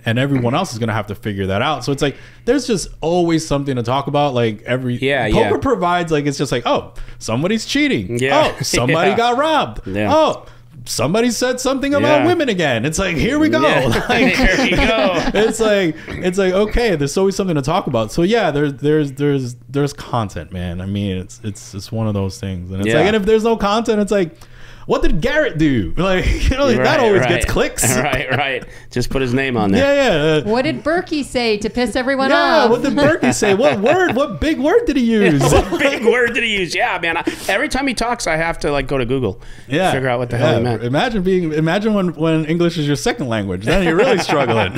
everyone else is gonna have to figure that out. So it's like there's just always something to talk about. Like poker provides, like, it's just like, oh, somebody's cheating. Yeah. Oh, somebody Yeah. got robbed. Yeah. Oh, somebody said something about Yeah. women again. It's like, here we go. Yeah. Like, There we go. it's like okay, there's always something to talk about. So yeah, there's content, man. I mean, it's one of those things, and it's Yeah. like, and if there's no content, it's like, what did Garrett do? Like, you know, like, that always gets clicks. Right. Just put his name on there. Yeah. What did Berkey say to piss everyone Yeah, off? what did Berkey say? What big word did he use? What big word did he use? Yeah, man. Every time he talks, I have to like go to Google. Yeah, Figure out what the hell he meant. Imagine when English is your second language. Then you're really struggling.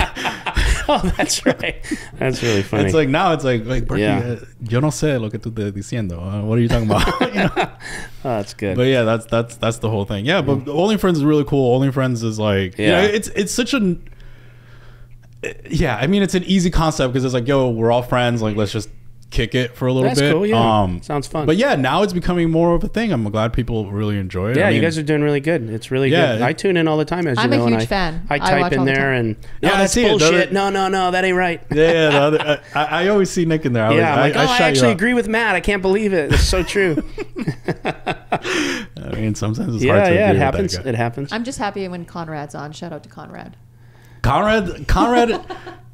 Oh, that's right. That's really funny. It's like now it's like Berkey, Yeah. yo no sé lo que tú estás diciendo. What are you talking about? You know? Oh, that's good. But yeah, that's the whole thing. Yeah, but OnlyFriends is really cool. OnlyFriends is like, you know, Yeah. it's such an, yeah. I mean, it's an easy concept because it's like, yo, we're all friends. Like, let's just kick it for a little That's bit. cool, yeah. Sounds fun. But yeah, now it's becoming more of a thing. I'm glad people really enjoy it. Yeah, I mean, you guys are doing really good. It's really Yeah, good. I tune in all the time, as you I'm a know. and huge fan. I I type watch in all the there time. and no, Yeah, I that's see it. bullshit. No, that ain't right. Yeah, the other, I always see Nick in there. Yeah, I'm like, I I shut you actually up. agree with Matt. I can't believe it. It's so true. I mean, sometimes it's hard yeah, to it agree happens. with that It happens. I'm just happy when Conrad's on. Shout out to Conrad. guy.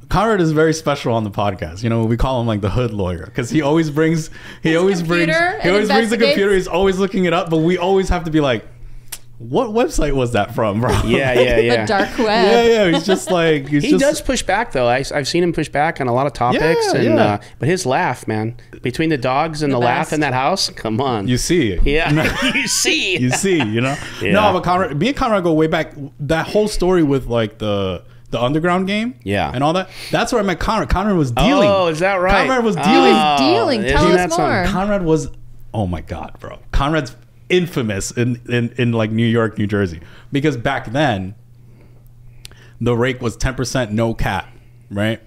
Conrad is very special on the podcast. You know, we call him like the hood lawyer because he always brings the computer. He's always looking it up, but we always have to be like, what website was that from, bro? Yeah. The dark web. yeah. He's just like He does push back though. I've seen him push back on a lot of topics, Yeah. But his laugh, man, between the dogs and the laugh best. in that house, come on. You see it. Yeah, you see. You see, you know. Yeah. No, but Conrad, me and Conrad go way back. That whole story with like the underground game, Yeah. and all that. That's where I met Conrad. Conrad was dealing. Oh, is that right? Conrad was Oh, dealing. Dealing. Tell isn't us that something? more. Conrad was, oh my god, bro. Conrad's infamous in like New York, New Jersey, because back then the rate was 10% no cap, right?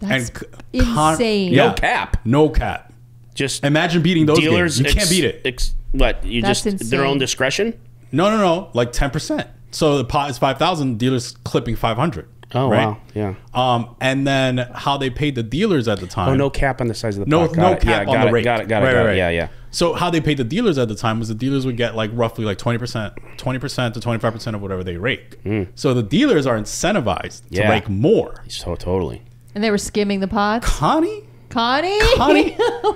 That's C- insane. yeah, No cap. no cap. Just Imagine beating those dealers. games. You can't beat it. What? You That's just their insane. own discretion? No, like 10%. So the pot is 5,000. Dealers clipping 500. Oh right? wow, yeah. And then how they paid the dealers at the time. Oh, no cap on the size of the No, pot. no Got it. cap Yeah, on the rate. Got it. Right. Yeah. So how they paid the dealers at the time was the dealers would get like roughly like 20% to 25% of whatever they rake. So the dealers are incentivized to Yeah. rake more. So totally. And they were skimming the pots. Connie Connie?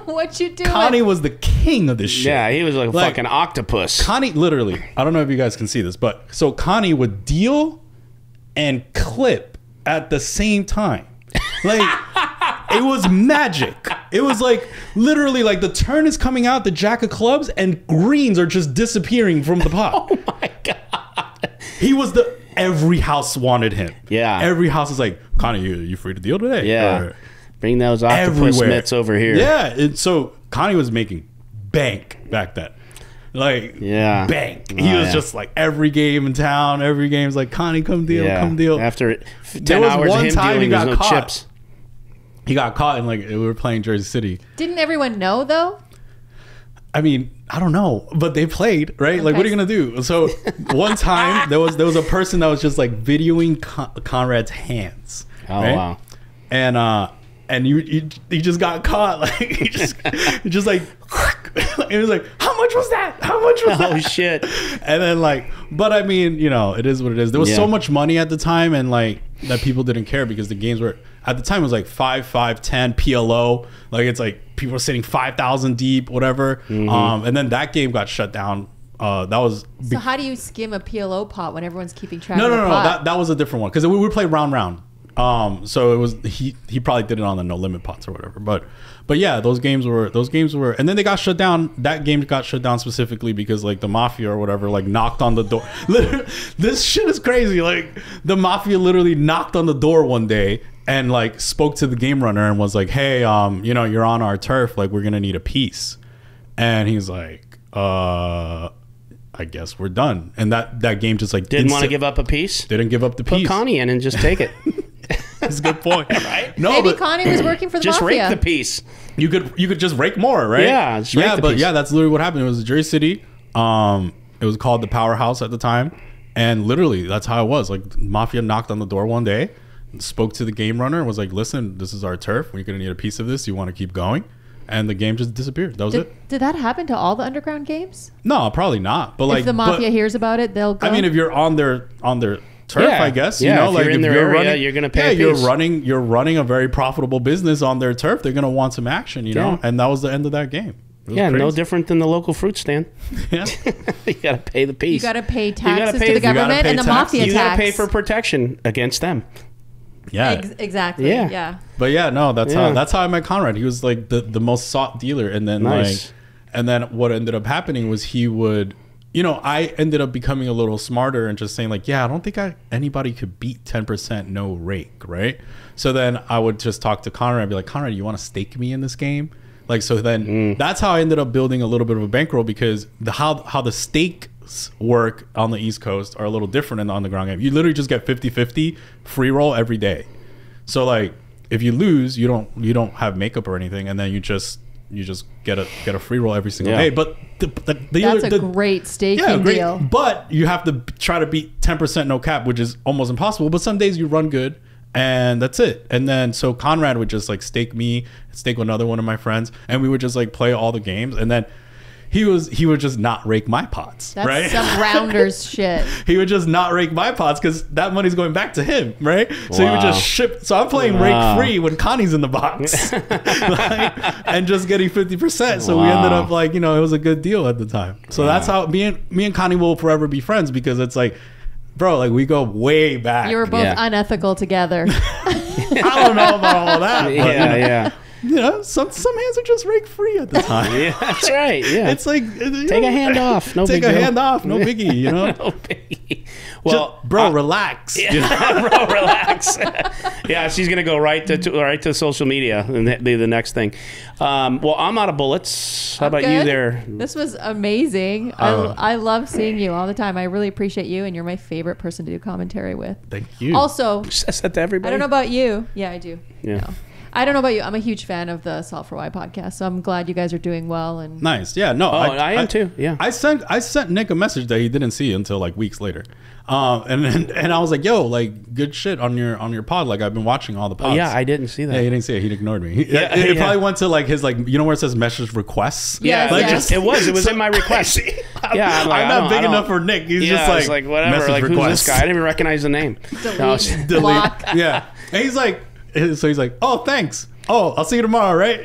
What you doing? was the king of this shit. Yeah, he was like a Like- fucking octopus. Connie, literally, I don't know if you guys can see this, but so Connie would deal and clip at the same time. Like, it was magic. It was like, literally, like the turn is coming out, the jack of clubs, and greens are just disappearing from the pot. Oh my god. He was every house wanted him. Yeah. Every house is like, Connie, you free to deal today? Yeah. Or, Bring those octopus everywhere. mitts over here. Yeah. So Connie was making bank back then. Like, Yeah. bank. Oh, He was yeah. just like every game in town, every game's like, Connie, come deal, Yeah. come deal. After 10 There was hours one of him time he dealing, there's got no caught. chips. He got caught in like, we were playing Jersey City. Didn't everyone know though? I mean, I don't know, but they played, right? Like, what are you gonna do? So one time there was a person that was just like videoing Conrad's hands. Oh, right? wow. And he just got caught. Like he just like It was like, how much was that? How much was that? Oh shit. And then like, but I mean, you know, it is what it is. There was so much money at the time, and like that people didn't care because the games were at the time it was like 5, 5, 10 PLO. Like it's like people were sitting 5,000 deep, whatever. And then that game got shut down. That was So how do you skim a PLO pot when everyone's keeping track no, of the no, no. pot? That was a different one because we would play round. So it was he probably did it on the no limit pots or whatever. But yeah, those games were, and then they got shut down. That game got shut down specifically because like the mafia or whatever like knocked on the door. Literally, this shit is crazy. Like the mafia literally knocked on the door one day and like spoke to the game runner and was like, "Hey, you know, you're on our turf. Like we're gonna need a piece." And he's like, "I guess we're done." And that game just like Didn't want to give up a piece. Didn't give up the Put piece. Connie in and just take it. That's a good point. Right? No, Maybe but Connie was working for the Just mafia. rake the piece. you could just rake more, right? Yeah, just rake the but piece. yeah, that's literally what happened. It was Jersey City. It was called the Powerhouse at the time, and literally that's how it was. Like mafia knocked on the door one day, spoke to the game runner, and was like, "Listen, this is our turf. We're gonna need a piece of this. You want to keep going?" And the game just disappeared. That was it. Did that happen to all the underground games? No, probably not. But like, if the mafia but, hears about it, they'll go. I mean, if you're on their turf, Yeah. I guess Yeah, you know, if like you're in their area, you're gonna pay a Yeah, piece. you're running a very profitable business on their turf. They're gonna want some action, you know. Yeah. And that was the end of that game. It was Yeah, no crazy. different than the local fruit stand. Yeah. You got to pay the piece. you got to pay gotta taxes pay- to the you gotta government pay and the taxes. mafia You got tax. to pay for protection against them. Yeah. Exactly. Yeah. Yeah. But yeah, no, that's Yeah. how I met Conrad. He was like the most sought dealer, and then Nice. and then what ended up happening was he would, you know, I ended up becoming a little smarter and just saying like, yeah, I don't think anybody could beat 10% no rake, right? So then I would just talk to Conrad and be like, Conrad, you want to stake me in this game? Like, so then that's how I ended up building a little bit of a bankroll, because how the stakes work on the East Coast are a little different in the underground game. You literally just get 50-50 free roll every day. So like if you lose, you don't have makeup or anything, and then you just get a free roll every single Yeah. day. But That's a great staking deal. But you have to try to beat 10% no cap, which is almost impossible. But some days you run good, and that's it. And then so Conrad would just like stake me, stake another one of my friends, and we would just like play all the games. And then he would just not rake my pots, That's right? some rounders shit. He would just not rake my pots because that money's going back to him, right? So he would just ship. So I'm playing rake free when Connie's in the box, like, and just getting 50%. So we ended up like, you know, it was a good deal at the time. So that's how me and Connie will forever be friends, because it's like, bro, like we go way back. You were both Yeah. unethical together. I don't know about all that. But, Yeah, yeah. you know, some hands are just rake free at the time. Yeah, that's right. Yeah. It's like Take a hand off. No take big a deal. hand off. No biggie. You know. No biggie. Well, Just, bro, relax. You know? bro, relax. Yeah, she's gonna go right to social media and be the next thing. Well, I'm out of bullets. How about you Good. there? This was amazing. I love seeing you all the time. I really appreciate you, and you're my favorite person to do commentary with. Thank you. Also, Says that to everybody. I don't know about you. Yeah, I do. Yeah. No. I don't know about you. I'm a huge fan of the Salt for Why podcast, so I'm glad you guys are doing well. And Nice. Yeah. No. I am too. Yeah. I sent Nick a message that he didn't see until like weeks later, and I was like, "Yo, like good shit on your pod. Like I've been watching all the pods." Oh, yeah, I didn't see that. Yeah, he didn't see it. He ignored me. Yeah, it yeah. probably went to like his like, you know where it says message requests. Yes, like yes. It was in my request. Yeah, I'm like, I'm I not don't- big I don't- enough for Nick. He's Yeah, just it's like whatever. message Like who's requests. this guy? I didn't even recognize the name. delete, No, it's- block. Yeah, and he's like, "Oh, thanks. Oh, I'll see you tomorrow, right?"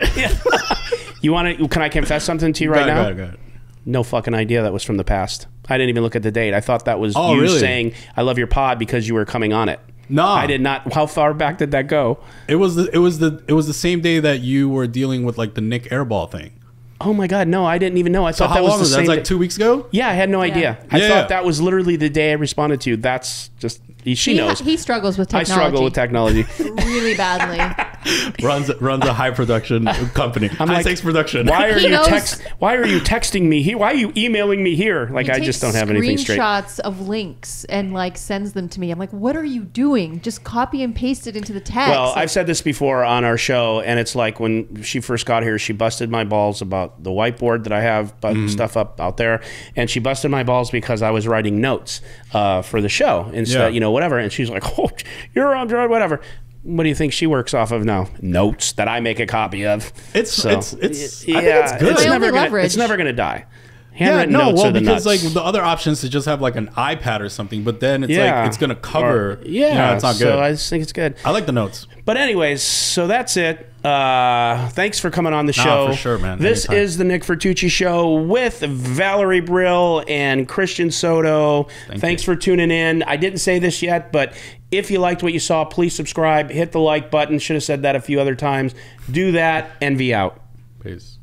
You want to? Can I confess something to you right now? Go ahead. No fucking idea that was from the past. I didn't even look at the date. I thought that was you really? saying I love your pod because you were coming on it. No, I did not. How far back did that go? It was the same day that you were dealing with like the Nick Airball thing. Oh my god, no! I didn't even know. I So thought how that was long the was that? same. That was like day. 2 weeks ago. Yeah, I had no idea. I Yeah. thought that was literally the day I responded to you. That's just she knows. He struggles with I technology. struggle with technology. really badly. runs a high production company. High like, stakes production. Why are He you knows- Why are you texting me here? Why are you emailing me here? Like He I just takes don't have anything straight. Screenshots of links and like sends them to me. I'm like, what are you doing? Just copy and paste it into the text. Well, Like, I've said this before on our show, and it's like when she first got here, she busted my balls about the whiteboard that I have stuff up out there, and she busted my balls because I was writing notes for the show instead, Yeah. you know, whatever. And she's like, "Oh, you're on Android, whatever." What do you think she works off of now? Notes that I make a copy of. It's I think it's good. It's never gonna die. Yeah, Handwritten no, notes well, are the because nuts. like the other option is to just have like an iPad or something, but then it's like it's gonna cover. It's not good. So I just think it's good. I like the notes. But anyways, so that's it. Thanks for coming on the show. For sure, man. This Anytime. is the Nick Fertucci Show with Valerie Brill and Christian Soto. Thanks for tuning in. I didn't say this yet, but if you liked what you saw, please subscribe. Hit the like button. Should have said that a few other times. Do that. Envy out. Peace.